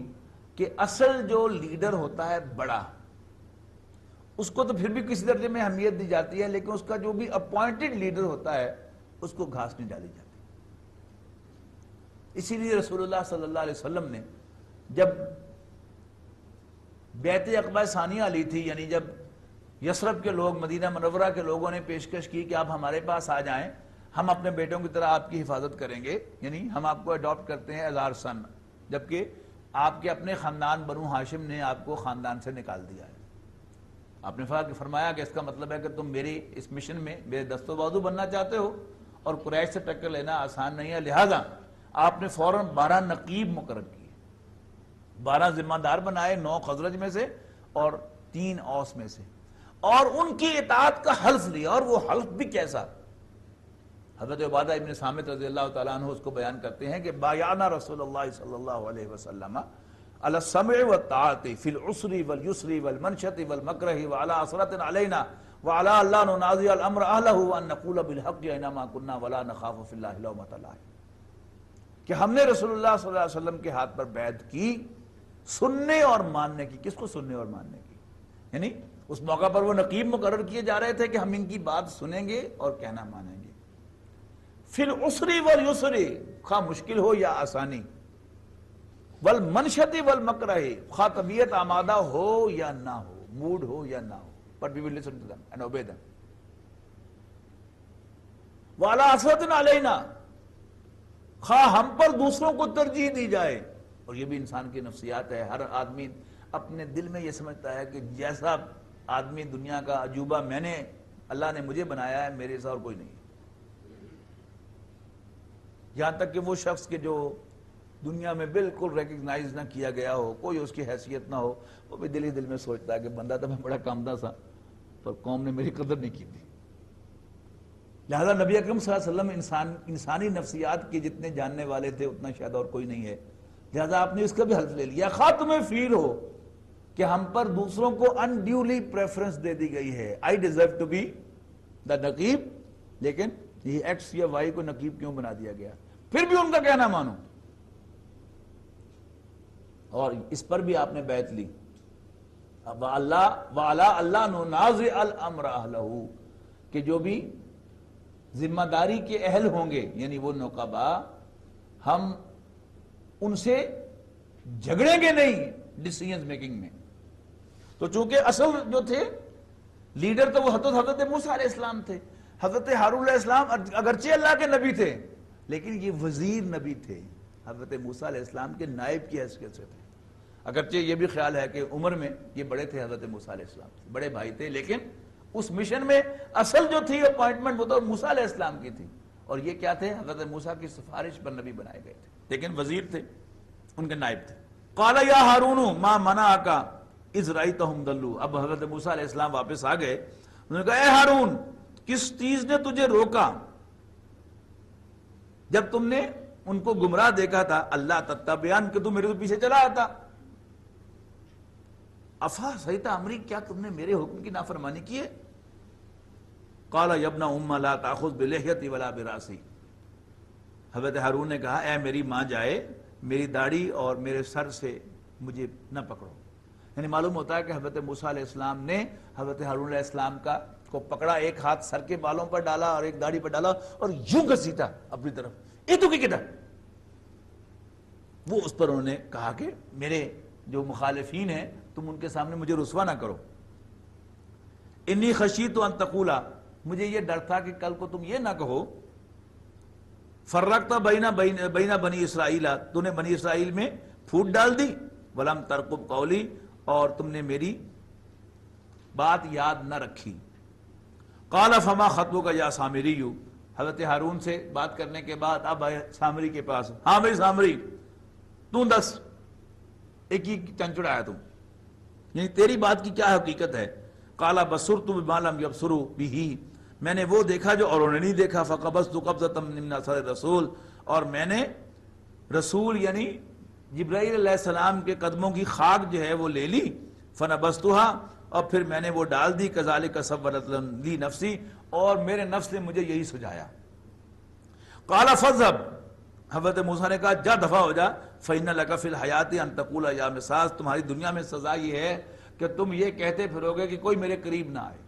کہ اصل جو لیڈر ہوتا ہے بڑا، اس کو تو پھر بھی کسی درجے میں اہمیت دی جاتی ہے، لیکن اس کا جو بھی اپوائنٹڈ لیڈر ہوتا ہے اس کو گھاس نہیں ڈالی جاتی۔ اسی لیے رسول اللہ صلی اللہ علیہ وسلم نے جب بیعت عقبہ ثانیہ لی تھی، یعنی جب یثرب کے لوگ، مدینہ منورہ کے لوگوں نے پیشکش کی کہ آپ ہمارے پاس آ جائیں، ہم اپنے بیٹوں کی طرح آپ کی حفاظت کریں گے، یعنی ہم آپ کو اڈاپٹ کرتے ہیں ایز آور سن، جبکہ آپ کے اپنے خاندان بنو ہاشم نے آپ کو خاندان سے نکال دیا ہے۔ آپ نے فرمایا کہ اس کا مطلب ہے کہ تم میری اس مشن میں میرے دست و بازو بننا چاہتے ہو، اور قریش سے ٹکر لینا آسان نہیں ہے، لہذا آپ نے فوراً 12 نقیب مقرر کیے، 12 ذمہ دار بنائے، 9 خزرج میں سے اور 3 اوس میں سے، اور ان کی اطاعت کا حلف لیا، اور وہ حلف بھی کیسا۔ حضرت عبادہ ابن صامت رضی اللہ تعالیٰ عنہ اس کو بیان کرتے ہیں کہ بایعنا رسول اللہ صلی اللہ علیہ وسلم علی السمع والطاعت فی العسر والیسر والمنشط والمکرہ وعلی عصرۃ علینا وعلی اللہ ننازع الامر اہلہ وان نقول بالحق اینما کنا ولا نخاف فی اللہ لومۃ لائم، کہ ہم نے رسول اللہ صلی اللہ علیہ وسلم کے ہاتھ پر بیعت کی سننے اور ماننے کی۔ کس کو سننے اور ماننے کی؟ یعنی اس موقع پر وہ نقیب مقرر کیے جا رہے تھے کہ ہم ان کی بات سنیں گے اور کہنا مانیں گے، فی العسر والیسر، خواہ مشکل ہو یا آسانی، والمنشط والمکرہ، خواہ طبیعت آمادہ ہو یا نہ ہو، موڈ ہو یا نہ ہو، but we will listen to them and obey them۔ وعلی عصرۃ علینا، خواہ ہم پر دوسروں کو ترجیح دی جائے۔ اور یہ بھی انسان کی نفسیات ہے، ہر آدمی اپنے دل میں یہ سمجھتا ہے کہ جیسا آدمی دنیا کا عجوبہ میں نے، اللہ نے مجھے بنایا ہے، میرے سے اور کوئی نہیں۔ یہاں تک کہ وہ شخص کے جو دنیا میں بالکل ریکگنائز نہ کیا گیا ہو، کوئی اس کی حیثیت نہ ہو، وہ بھی دل ہی دل میں سوچتا ہے کہ بندہ تو میں بڑا کامدہ تھا، پر قوم نے میری قدر نہیں کی تھی۔ لہذا نبی اکرم صلی اللہ علیہ وسلم انسانی نفسیات کے جتنے جاننے والے تھے اتنا شاید اور کوئی نہیں ہے، لہذا آپ نے اس کا بھی حلف لے لیا۔ خواہ تمہیں فیل ہو کہ ہم پر دوسروں کو انڈیولی پریفرنس دے دی گئی ہے، I deserve to be the نقیب، لیکن یہ ایکس یا وائی کو نقیب کیوں بنا دیا گیا، پھر بھی ان کا کہنا مانو۔ اور اس پر بھی آپ نے بیعت لی، وَعَلَىٰ اللَّهِ نُنَازِعَ الْأَمْرَ أَهْلَهُ، کہ جو بھی ذمہ داری کے اہل ہوں گے، یعنی وہ نقبا، ہم ان سے جھگڑیں گے نہیں ڈیسیژن میکنگ میں۔ تو چونکہ اصل جو تھے لیڈر تو وہ حضرت موسیٰ علیہ السلام تھے، حضرت ہارون علیہ السلام اگرچہ اللہ کے نبی تھے لیکن یہ وزیر نبی تھے، حضرت موسیٰ علیہ السلام کے نائب کی حیثیت سے تھے۔ اگرچہ یہ بھی خیال ہے کہ عمر میں یہ بڑے تھے، حضرت موسیٰ علیہ السلام بڑے بھائی تھے، لیکن اس مشن میں اصل جو تھی اپوائنٹمنٹ وہ تو موسیٰ علیہ السلام کی تھی، اور یہ کیا تھے؟ حضرت موسیٰ کی سفارش پر نبی بنائے گئے تھے، لیکن وزیر تھے، ان کے نائب تھے۔ قال یا ہارون ما منعک اذ رأیتہم ضلوا، اب حضرت موسیٰ علیہ السلام واپس آ گئے، انہوں نے کہا اے ہارون، کس چیز نے تجھے روکا جب تم نے ان کو گمراہ دیکھا تھا؟ اللہ تتبعن، کہ تم میرے تو پیچھے چلا آتا۔ افعصیت امری، کیا تم نے میرے حکم کی نافرمانی کی ہے؟ قال یا ابن ام لا تاخذ بلحیتی ولا برأسی، حضرت ہارون نے کہا اے میری ماں جائے، میری داڑھی اور میرے سر سے مجھے نہ پکڑو۔ یعنی معلوم ہوتا ہے کہ حضرت موسیٰ علیہ السلام نے حضرت ہارون علیہ السلام کو پکڑا، ایک ہاتھ سر کے بالوں پر ڈالا اور ایک داڑھی پر ڈالا اور یوں گھسیٹا اپنی طرف، اے تو کی کدھر؟ وہ اس پر انہوں نے کہا کہ میرے جو مخالفین ہیں تم ان کے سامنے مجھے رسوا نہ کرو۔ انی خشیت ان تقولا، مجھے یہ ڈر تھا کہ کل کو تم یہ نہ کہو فرقت بین بنی اسرائیل، تو نے بنی اسرائیل میں پھوٹ ڈال دی، ولم ترقب قولی، اور تم نے میری بات یاد نہ رکھی۔ قال فما خطبک یا سامری، حضرت ہارون سے بات کرنے کے بعد اب آئے سامری کے پاس، ہاں بھائی سامری تو دس، ایک ہی چنچڑا ہے تم، یعنی تیری بات کی کیا حقیقت ہے؟ قال بصرت بما لم یبصروا بہ، میں نے وہ دیکھا جو اوروں نے نہیں دیکھا، فقبضت قبضۃ من اثر الرسول، اور میں نے رسول یعنی جبرائیل علیہ السلام کے قدموں کی خاک جو ہے وہ لے لی، فنبذتها، اور پھر میں نے وہ ڈال دی، کذالک سولت لی نفسی، اور میرے نفس نے مجھے یہی سجایا۔ قال فاذهب، حضرت موسیٰ نے کہا جا دفع ہو جا، فإن لك في الحیات ان تقول یا مساس، تمہاری دنیا میں سزا یہ ہے کہ تم یہ کہتے پھرو گے کہ کوئی میرے قریب نہ آئے۔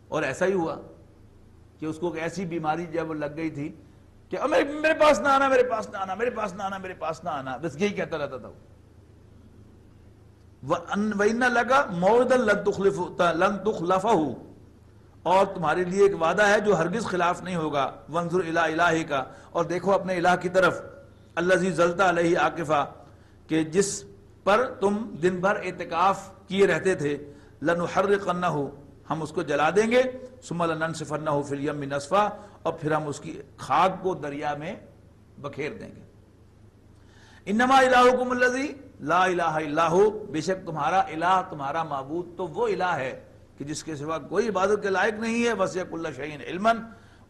اور ایسا ہی ہوا کہ اس کو ایسی بیماری جب لگ گئی تھی کہ میرے پاس نہ آنا، میرے پاس نہ آنا، میرے پاس نہ آنا، میرے پاس نہ آنا، بس یہی کہتا رہتا تھا۔ وَإِنَّ لَكَ مَوْعِدًا لَن تُخْلَفَهُ، اور تمہارے لیے ایک وعدہ ہے جو ہرگز خلاف نہیں ہوگا، وَانظُرْ إِلَىٰ إِلَٰهِكَ، اور دیکھو اپنے الہ کی طرف، الَّذِي ظَلْتَ عَلَيْهِ عَاكِفًا، کہ جس پر تم دن بھر اعتکاف کیے رہتے تھے، لَنُحَرِّقَنَّهُ، ہم اس کو جلا دیں گے، ثُمَّ لَنَنسِفَنَّهُ فِي الْيَمِّ نَسْفًا، اور پھر ہم اس کی خاک کو دریا میں بکھیر دیں گے۔ انما الہکم الذی لا الہ الا ہو، بے شک تمہارا الہ، تمہارا معبود تو وہ الہ ہے کہ جس کے سوا کوئی عبادت کے لائق نہیں ہے، وسع کل شیء علما،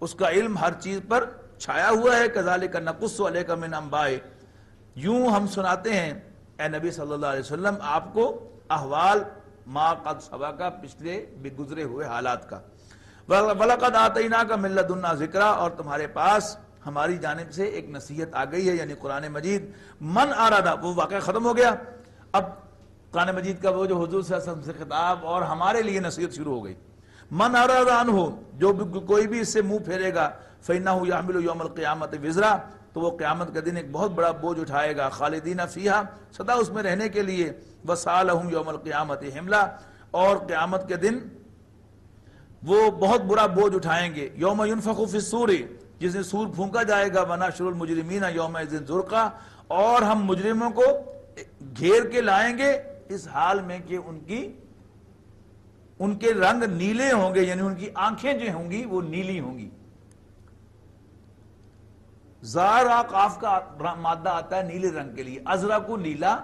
اس کا علم ہر چیز پر چھایا ہوا ہے، کذالک نقص علیک من انباء، یوں ہم سناتے ہیں اے نبی صلی اللہ علیہ وسلم آپ کو احوال ما قد سبق، پچھلے گزرے ہوئے حالات کا، وَلَقَدْ آتَيْنَاكَ مِن لَّدُنَّا ذِكْرًا، اور تمہارے پاس ہماری جانب سے ایک نصیحت آ گئی ہے، یعنی قرآن مجید۔ من آرادہ، وہ واقعہ ختم ہو گیا، اب قرآن مجید کا وہ جو حضور صلی اللہ علیہ وسلم سے خطاب اور ہمارے لیے نصیحت شروع ہو گئی۔ من آرادہ عنہ، جو کوئی بھی اس سے منہ پھیرے گا، فإنہ یحمل یوم القیامت وزرا، تو وہ قیامت کے دن ایک بہت بڑا بوجھ اٹھائے گا، خالدین فیہا، سدا اس میں رہنے کے لیے، وسالہم یوم القیامت حملا، اور قیامت کے دن وہ بہت برا بوجھ اٹھائیں گے، یوم ینفخ فی الصور، جس دن سور پھونکا جائے گا، ونحشر المجرمین یومئذ زرقا، اور ہم مجرموں کو گھیر کے لائیں گے اس حال میں کہ ان کے رنگ نیلے ہوں گے، یعنی ان کی آنکھیں جو ہوں گی وہ نیلی ہوں گی۔ زارا قاف کا مادہ آتا ہے نیلے رنگ کے لیے، ازرق نیلا،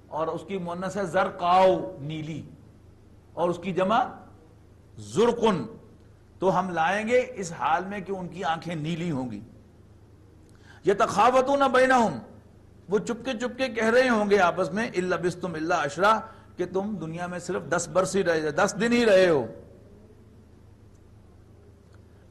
اور اس کی مؤنث ہے زرقاؤ نیلی، اور اس کی جمع زرقن، تو ہم لائیں گے اس حال میں کہ ان کی آنکھیں نیلی ہوں گی۔ یتخافتون بینہم، وہ چپکے چپکے کہہ رہے ہوں گے آپس میں، اِن لبثتم الا عشرا، کہ تم دنیا میں صرف 10 برس ہی رہے، 10 دن ہی رہے ہو۔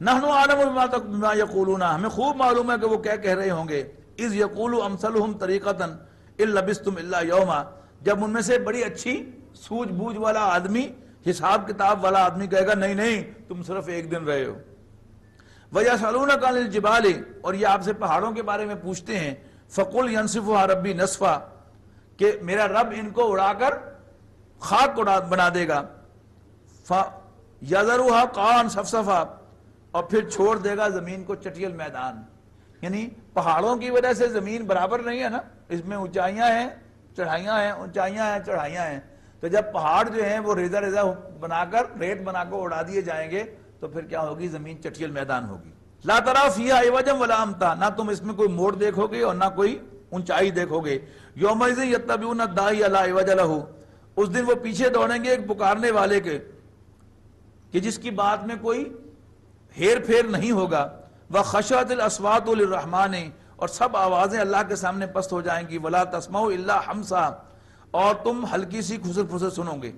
نحن اعلم بما یقولون، ہمیں خوب معلوم ہے کہ وہ کیا کہہ رہے ہوں گے، اذ یقول امثلهم طریقۃ ان لبثتم الا یوما، جب ان میں سے بڑی اچھی سوجھ بوجھ والا آدمی، حساب کتاب والا آدمی کہے گا نہیں نہیں تم صرف 1 دن رہے ہو۔ وَيَسْأَلُونَكَ عَنِ الْجِبَالِ، اور یہ آپ سے پہاڑوں کے بارے میں پوچھتے ہیں، فَقُلْ يَنْسِفُهَا رَبِّي نَسْفًا، کہ میرا رب ان کو اڑا کر خاک بنا دے گا، فَيَذَرُهَا قَاعًا صَفْصَفًا، اور پھر چھوڑ دے گا زمین کو چٹیل میدان، یعنی پہاڑوں کی وجہ سے زمین برابر نہیں ہے نا، اس میں اونچائیاں ہیں چڑھائیاں ہیں، اونچائیاں ہیں چڑھائیاں ہیں، تو جب پہاڑ جو ہیں وہ ریزہ ریزہ بنا کر ریت بنا کر اڑا دیے جائیں گے تو پھر کیا ہوگی، زمین چٹیل میدان ہوگی۔ لا تری فیہا عوجا ولا امتا، نہ تم اس میں کوئی موڑ دیکھو گے اور نہ کوئی اونچائی دیکھو گے۔ یومئذ یتبعون الداعی لا عوج لہ، اس دن وہ پیچھے دوڑیں گے ایک پکارنے والے کے کہ جس کی بات میں کوئی ہیر پھیر نہیں ہوگا۔ وخشعت الاصوات للرحمن، اور سب آوازیں اللہ کے سامنے پست ہو جائیں گی۔ ولا تسمعوا الا حمسا، اور تم ہلکی سی کھسر پھسر سنو گے۔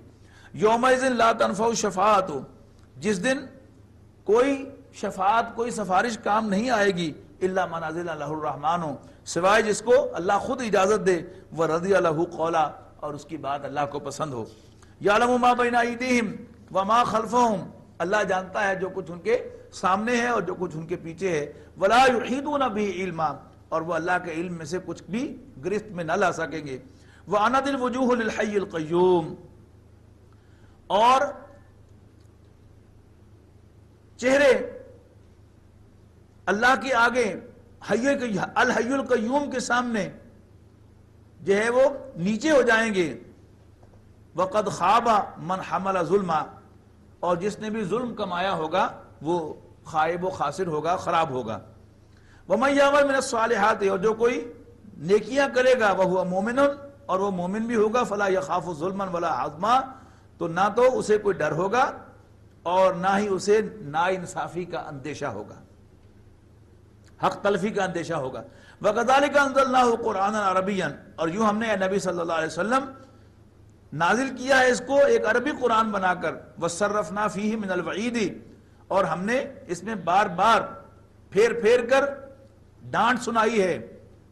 یومئذ لا تنفع الشفاعۃ، جس دن کوئی شفاعت، کوئی سفارش کام نہیں آئے گی، الا من اذن لہ الرحمن، سوائے جس کو اللہ خود اجازت دے، ورضی لہ قولا، اور اس کی بات اللہ کو پسند ہو۔ یعلم ما بین ایدیہم وما خلفہم، اللہ جانتا ہے جو کچھ ان کے سامنے ہے اور جو کچھ ان کے پیچھے ہے۔ ولا یحیطون بہ علما، اور وہ اللہ کے علم میں سے کچھ بھی گرفت میں نہ لا سکیں گے۔ وعنت الوجوہ للحی القیوم، اور چہرے اللہ کے آگے الحی القیوم کے سامنے جو ہے وہ نیچے ہو جائیں گے۔ وقد خاب من حمل ظلما، اور جس نے بھی ظلم کمایا ہوگا وہ خائب و خاسر ہوگا، خراب ہوگا۔ ومن یعمل من الصالحات، اور جو کوئی نیکیاں کرے گا وہو مومن، اور وہ مومن بھی ہوگا، فلا یخاف ظلما ولا ہضما، تو نہ تو اسے کوئی ڈر ہوگا اور نہ ہی اسے ناانصافی کا اندیشہ ہوگا، حق تلفی کا اندیشہ ہوگا۔ وَكَذَلِكَ أَنزَلْنَاهُ قُرْآنًا عَرَبِيًّا، اور یوں ہم نے اے نبی صلی اللہ علیہ وسلم نازل کیا ہے اس کو ایک عربی قرآن بنا کر، وَصَرَّفْنَا فِيهِ مِنَ الْوَعِيدِ، اور ہم نے اس میں بار بار پھیر پھیر کر ڈانٹ سنائی ہے،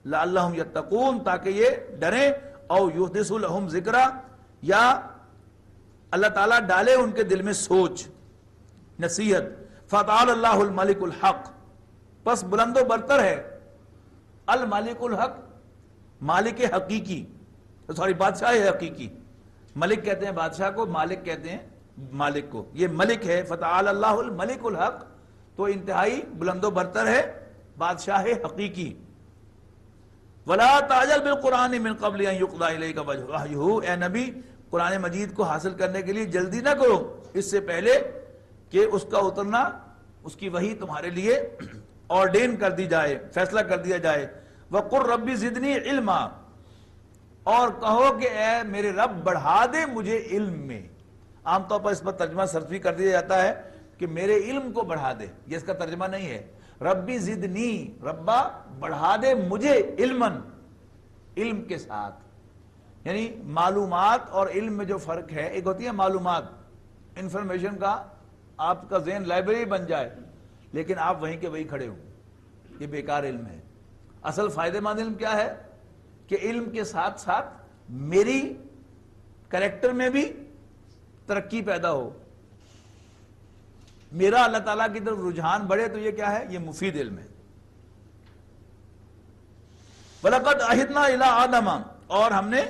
لَعَلَّهُمْ يَتَّقُونَ، تاکہ یہ ڈریں، او يُحْدِثُ لَهُمْ ذِكْرًا، یا اللہ تعالیٰ ڈالے ان کے دل میں سوچ، نصیحت۔ فَتَعَالَى اللَّهُ الْمَلِكُ الْحَقُّ، پس بلند و برتر ہے الملک الحق، مالک حقیقی، سوری بادشاہ حقیقی، ملک کہتے ہیں بادشاہ کو، مالک کہتے ہیں مالک کو، یہ ملک ہے۔ فَتَعَالَى اللَّهُ الْمَلِكُ الْحَقُّ، تو انتہائی بلند و برتر ہے بادشاہ حقیقی۔ وَلَا تَعْجَلْ بِالْقُرْآنِ مِنْ قَبْلِ أَنْ يُقْضَى إِلَيْكَ وَحْيُهُ، اے نبی قرآن مجید کو حاصل کرنے کے لیے جلدی نہ کرو، اس سے پہلے کہ اس کا اترنا، اس کی وحی تمہارے لیے آرڈین کر دی جائے، فیصلہ کر دیا جائے۔ وَقُلْ رَبِّ زِدْنِي عِلْمًا، اور کہو کہ اے میرے رب بڑھا دے مجھے علم میں۔ عام طور پر اس پر ترجمہ صرفی کر دیا جاتا ہے کہ میرے علم کو بڑھا دے، یہ اس کا ترجمہ نہیں ہے۔ ربی زدنی، ربا بڑھا دے مجھے علماً، علم کے ساتھ، یعنی معلومات اور علم میں جو فرق ہے، ایک ہوتی ہے معلومات، انفارمیشن کا آپ کا ذہن لائبریری بن جائے لیکن آپ وہیں کے وہیں کھڑے ہو، یہ بیکار علم ہے۔ اصل فائدہ مند علم کیا ہے کہ علم کے ساتھ ساتھ میری کریکٹر میں بھی ترقی پیدا ہو، میرا اللہ تعالیٰ کی طرف رجحان بڑھے، تو یہ کیا ہے؟ یہ مفید علم ہے۔ وَلَقَدْ عَهِدْنَا إِلَىٰ آدَمَ، اور ہم نے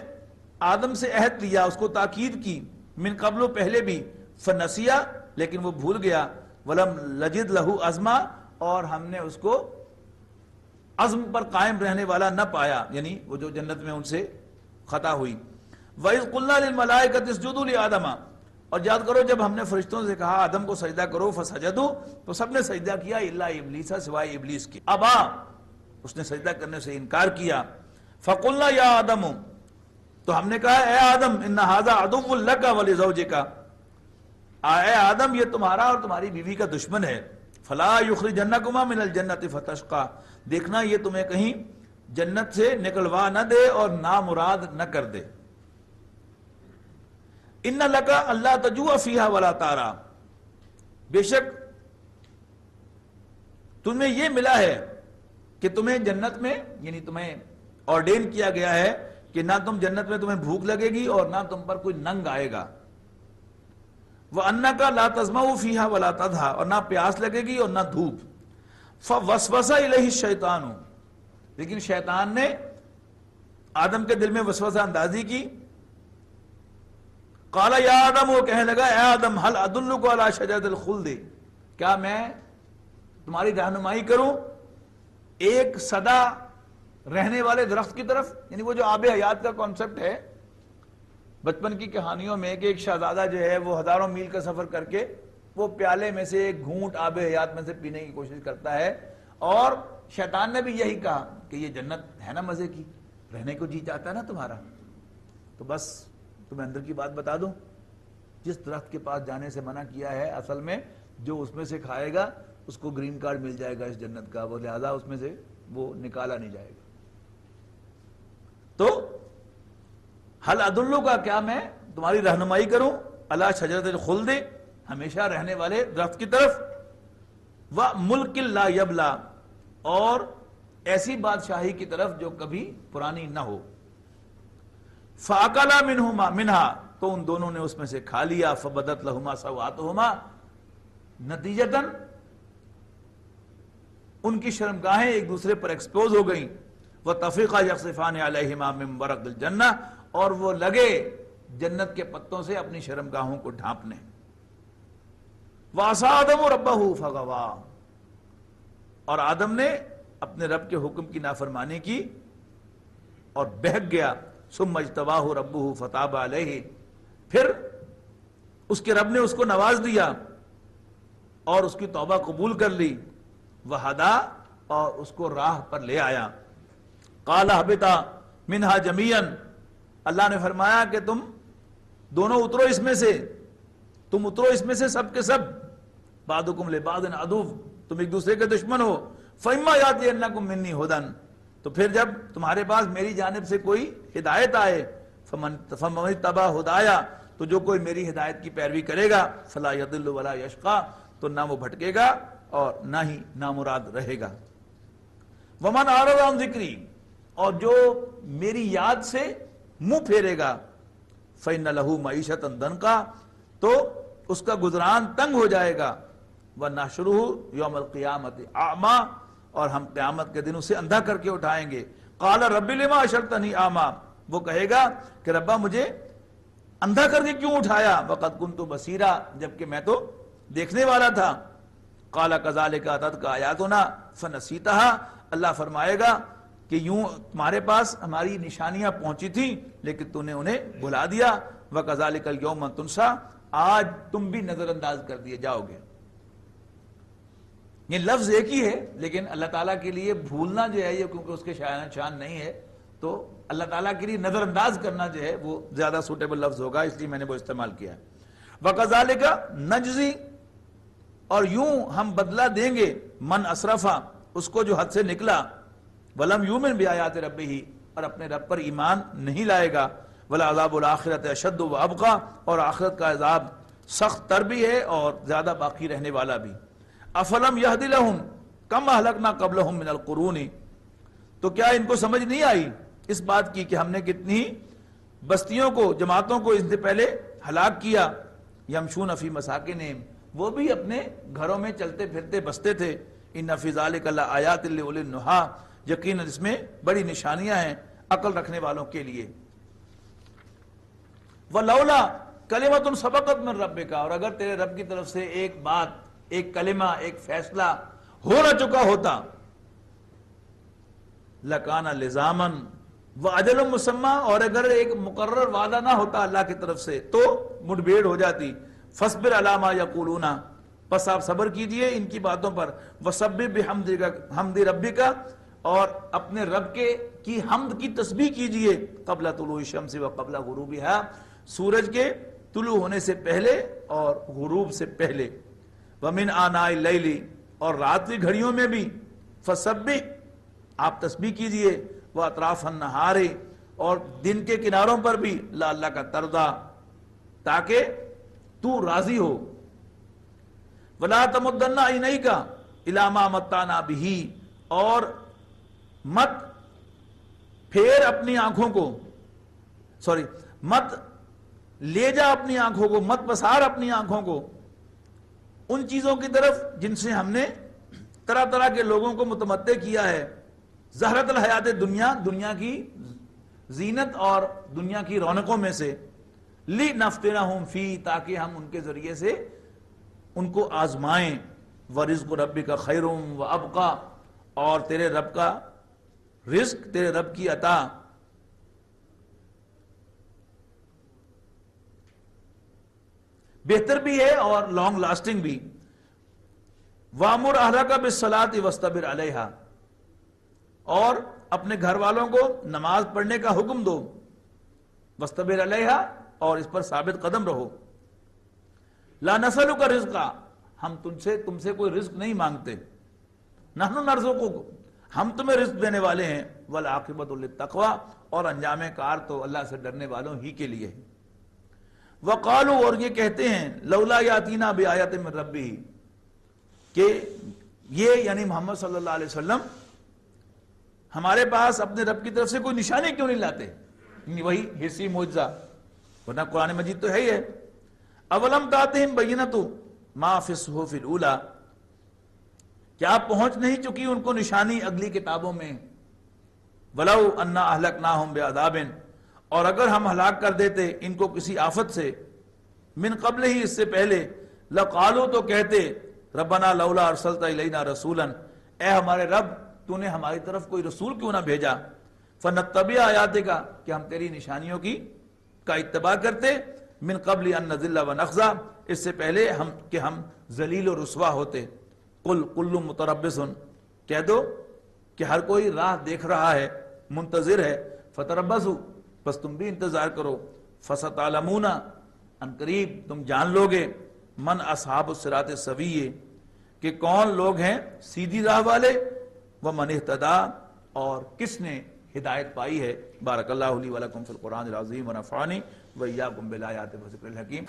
آدم سے عہد لیا، اس کو تاکید کی، من قبل پہلے بھی، فنسیا، لیکن وہ بھول گیا، وَلَمْ لَجِدْ لَهُ عَزْمًا، اور ہم نے اس کو عزم پر قائم رہنے والا نہ پایا، یعنی وہ جو جنت میں ان سے خطا ہوئی۔ وَإِذْ قُلْنَا لِلْمَلَائِكَةِ اسْجُدُوا لِآدَمَ، اور یاد کرو جب ہم نے فرشتوں سے کہا آدم کو سجدہ کرو، فسجدوا، تو سب نے سجدہ کیا، الا ابلیس، سوائے ابلیس کے، ابا، اس نے سجدہ کرنے سے انکار کیا۔ فقلنا یا آدم، تو ہم نے کہا اے آدم، ان ھذا عدو لک ولزوجک، اے آدم یہ تمہارا اور تمہاری بیوی کا دشمن ہے، فلا یخرجنکما من الجنۃ فتشقى، دیکھنا یہ تمہیں کہیں جنت سے نکلوا نہ دے اور نامراد نہ کر دے۔ ان لک اللہ تجوع فیہا ولا تعری، بے شک تمہیں یہ ملا ہے کہ تمہیں جنت میں، یعنی تمہیں آرڈین کیا گیا ہے کہ نہ تم جنت میں تمہیں بھوک لگے گی اور نہ تم پر کوئی ننگ آئے گا۔ وَأَنَّكَ لَا تَظْمَأُ فِيهَا وَلَا تَضْحَىٰ، اور نہ پیاس لگے گی اور نہ دھوپ۔ فَوَسْوَسَ إِلَيْهِ الشَّيْطَانُ، لیکن شیطان نے آدم کے دل میں وسوسہ اندازی کی۔ قَالَ يَا آدَمُ، وہ کہنے لگا اے آدم، هَلْ أَدُلُّكَ عَلَىٰ شَجَرَةِ الْخُلْدِ، کیا میں تمہاری رہنمائی کروں ایک سدا رہنے والے درخت کی طرف، یعنی وہ جو آب حیات کا کانسیپٹ ہے بچپن کی کہانیوں میں کہ ایک شہزادہ جو ہے وہ ہزاروں میل کا سفر کر کے وہ پیالے میں سے ایک گھونٹ آب حیات میں سے پینے کی کوشش کرتا ہے، اور شیطان نے بھی یہی کہا کہ یہ جنت ہے نا مزے کی، رہنے کو جی چاہتا ہے نا تمہارا، تو بس تمہیں اندر کی بات بتا دوں، جس درخت کے پاس جانے سے منع کیا ہے اصل میں جو اس میں سے کھائے گا اس کو گرین کارڈ مل جائے گا اس جنت کا، وہ لہذا اس میں سے وہ نکالا نہیں جائے گا۔ تو حل ادلو کا، کیا میں تمہاری رہنمائی کروں علی شجرۃ الخلد، ہمیشہ رہنے والے درخت کی طرف، وملک لا یبلا، اور ایسی بادشاہی کی طرف جو کبھی پرانی نہ ہو۔ فاکلا منہا، تو ان دونوں نے اس میں سے کھا لیا، فبدت لہما سوآتہما، نتیجتاً ان کی شرمگاہیں ایک دوسرے پر ایکسپوز ہو گئیں، وطفقا یخصفان علیہما من ورق الجنہ، اور وہ لگے جنت کے پتوں سے اپنی شرمگاہوں کو ڈھانپنے۔ وعصى آدم ربہ فغوی، اور آدم نے اپنے رب کے حکم کی نافرمانی کی اور بہک گیا۔ ثم اجتباہ ربہ فتاب علیہ، پھر اس کے رب نے اس کو نواز دیا اور اس کی توبہ قبول کر لی، وہدا، اور اس کو راہ پر لے آیا۔ قال اہبطا منہا جمیعا، اللہ نے فرمایا کہ تم دونوں اترو اس میں سے، تم اترو اس میں سے سب کے سب، بعضکم لبعض عدو، تم ایک دوسرے کے دشمن ہو، فإما یأتینکم منی ھدی، تو پھر جب تمہارے پاس میری جانب سے کوئی ہدایت آئے، فمن اتبع ھدایا، تو جو کوئی میری ہدایت کی پیروی کرے گا، فلا یضل ولا یشقی، تو نہ وہ بھٹکے گا اور نہ ہی نامراد رہے گا۔ ومن اعرض عن ذکری، اور جو میری یاد سے منہ پھیرے گا، فإن لہ معیشۃ ضنکا، تو اس کا گزران تنگ ہو جائے گا، ونحشرہ یوم القیامۃ اعمی، اور ہم قیامت کے دن اسے اندھا کر کے اٹھائیں گے۔ قال رب لما حشرتنی اعمی، وہ کہے گا کہ ربا مجھے اندھا کر کے کیوں اٹھایا، وقد کنت بصیرا، جبکہ میں تو دیکھنے والا تھا۔ قال کذالک اتتک آیاتنا فنسیتها، اللہ فرمائے گا کہ یوں تمہارے پاس ہماری نشانیاں پہنچی تھیں لیکن تو نے انہیں بھلا دیا، وَكَذَلِكَ الْيَوْمَ تُنْسَى، آج تم بھی نظر انداز کر دیے جاؤ گے۔ یہ لفظ ایک ہی ہے لیکن اللہ تعالیٰ کے لیے بھولنا جو ہے یہ کیونکہ اس کے شان نہیں ہے، تو اللہ تعالیٰ کے لیے نظر انداز کرنا جو ہے وہ زیادہ سوٹیبل لفظ ہوگا، اس لیے میں نے وہ استعمال کیا ہے۔ وَكَذَلِكَ نَجْزِي، اور یوں ہم بدلہ دیں گے، من اسرفا، اس کو جو حد سے نکلا، ولم یؤمن بآیات ربہ، اور اپنے رب پر ایمان نہیں لائے گا، ولعذاب الآخرۃ اشد وابقی، اور آخرت کا عذاب سخت تر بھی ہے اور زیادہ باقی رہنے والا بھی۔ افلم یہد لہم کم اہلکنا قبلہم من القرون، تو کیا ان کو سمجھ نہیں آئی اس بات کی کہ ہم نے کتنی بستیوں کو، جماعتوں کو اس سے پہلے ہلاک کیا، یمشون فی مساکنہم، وہ بھی اپنے گھروں میں چلتے پھرتے بستے تھے، ان فی ذلک لآیات لأولی النہی، یقیناً اس میں بڑی نشانیاں ہیں عقل رکھنے والوں کے لیے۔ وَلَوْلَا کلمۃ سبقت من ربک، اور اگر تیرے رب کی طرف سے ایک بات، ایک کلمہ، ایک فیصلہ ہو نہ چکا ہوتا، لَكَانَ لِزَامًا وَأَجَلٌ مُّسَمًّى، اور اگر ایک مقرر وعدہ نہ ہوتا اللہ کی طرف سے تو مڈبھیڑ ہو جاتی۔ فَاصْبِرْ عَلَىٰ مَا يَقُولُونَ، پس آپ صبر کیجئے ان کی باتوں پر، وَسَبِّحْ بِحَمْدِ رَبِّكَ، اور اپنے رب کے کی حمد کی تسبیح کیجئے، قبل طلوع الشمس وقبل غروبها، سورج کے طلوع ہونے سے پہلے اور غروب سے پہلے، وَمِنْ آنَاءِ اللَّيْلِ، اور رات کی گھڑیوں میں بھی، فَسَبِّحْ، آپ تسبیح کیجئے، وَأَطْرَافَ النَّهَارِ، اور دن کے کناروں پر بھی، لَعَلَّكَ تَرْضَىٰ، تاکہ تو راضی ہو۔ وَلَا تَمُدَّنَّ عَيْنَيْكَ إِلَىٰ مَا مَتَّعْنَا بِهِ، اور مت پھیر اپنی آنکھوں کو، مت لے جا اپنی آنکھوں کو، مت پسار اپنی آنکھوں کو ان چیزوں کی طرف جن سے ہم نے طرح طرح کے لوگوں کو متمتع کیا ہے، زہرت الحیات دنیا، دنیا کی زینت اور دنیا کی رونقوں میں سے، لِنَفْتِنَهُمْ فِيهِ، تاکہ ہم ان کے ذریعے سے ان کو آزمائیں، وَرِزْقُ رَبِّكَ خَيْرٌ وَأَبْقَىٰ، اور تیرے رب کا رزق، تیرے رب کی عطا بہتر بھی ہے اور لانگ لاسٹنگ بھی۔ وَأْمُرْ أَهْلَكَ بِالصَّلَاةِ وَاسْتَبِرْ عَلَيْهَا، اور اپنے گھر والوں کو نماز پڑھنے کا حکم دو، وَاسْتَبِرْ عَلَيْهَا، اور اس پر ثابت قدم رہو۔ لَا نَسْأَلُكَ رِزْقًا، ہم تم سے کوئی رزق نہیں مانگتے، نحن نرزقک، ہم تمہیں رزق دینے والے ہیں، وَالْعَاقِبَةُ لِلتَّقْوىٰ، اور انجام کار تو اللہ سے ڈرنے والوں ہی کے لیے ہے۔ وَقَالُوا، اور یہ کہتے ہیں، لَوْلَا يَأْتِينَا بِآیَةٍ مِّن رَبِّهِ، کہ یہ یعنی محمد صلی اللہ علیہ وسلم ہمارے پاس اپنے رب کی طرف سے کوئی نشانی کیوں نہیں لاتے، وہی حصی معجزہ، ورنہ قرآن مجید تو ہے ہی ہے۔ اولم تاتہم بینۃ ما فی الصحف الاولی، کیا پہنچ نہیں چکی ان کو نشانی اگلی کتابوں میں؟ ولو انا اہلکناہم بعذاب، اور اگر ہم ہلاک کر دیتے ان کو کسی آفت سے، من قبل ہی، اس سے پہلے، لقالوا، تو کہتے، ربنا لولا ارسلت الینا رسولا، اے ہمارے رب تو نے ہماری طرف کوئی رسول کیوں نہ بھیجا، فنتبع آیاتک، کہ ہم تیری نشانیوں کا اتباع کرتے، من قبل ان نذل ونخزا، اس سے پہلے کہ ہم ذلیل و رسوا ہوتے. قل کل متربص، کہہ دو کہ ہر کوئی راہ دیکھ رہا ہے، منتظر ہے. فتربصوا، بس تم بھی انتظار کرو. فستعلمون، ان قریب تم جان لوگے. من اصحاب الصراط السوی، کہ کون لوگ ہیں سیدھی راہ والے. ومن اہتدی، اور کس نے ہدایت پائی ہے. بارک اللہ لی ولکم فی القرآن العظیم ونفعنی وإیاکم بالآیات والذکر الحکیم.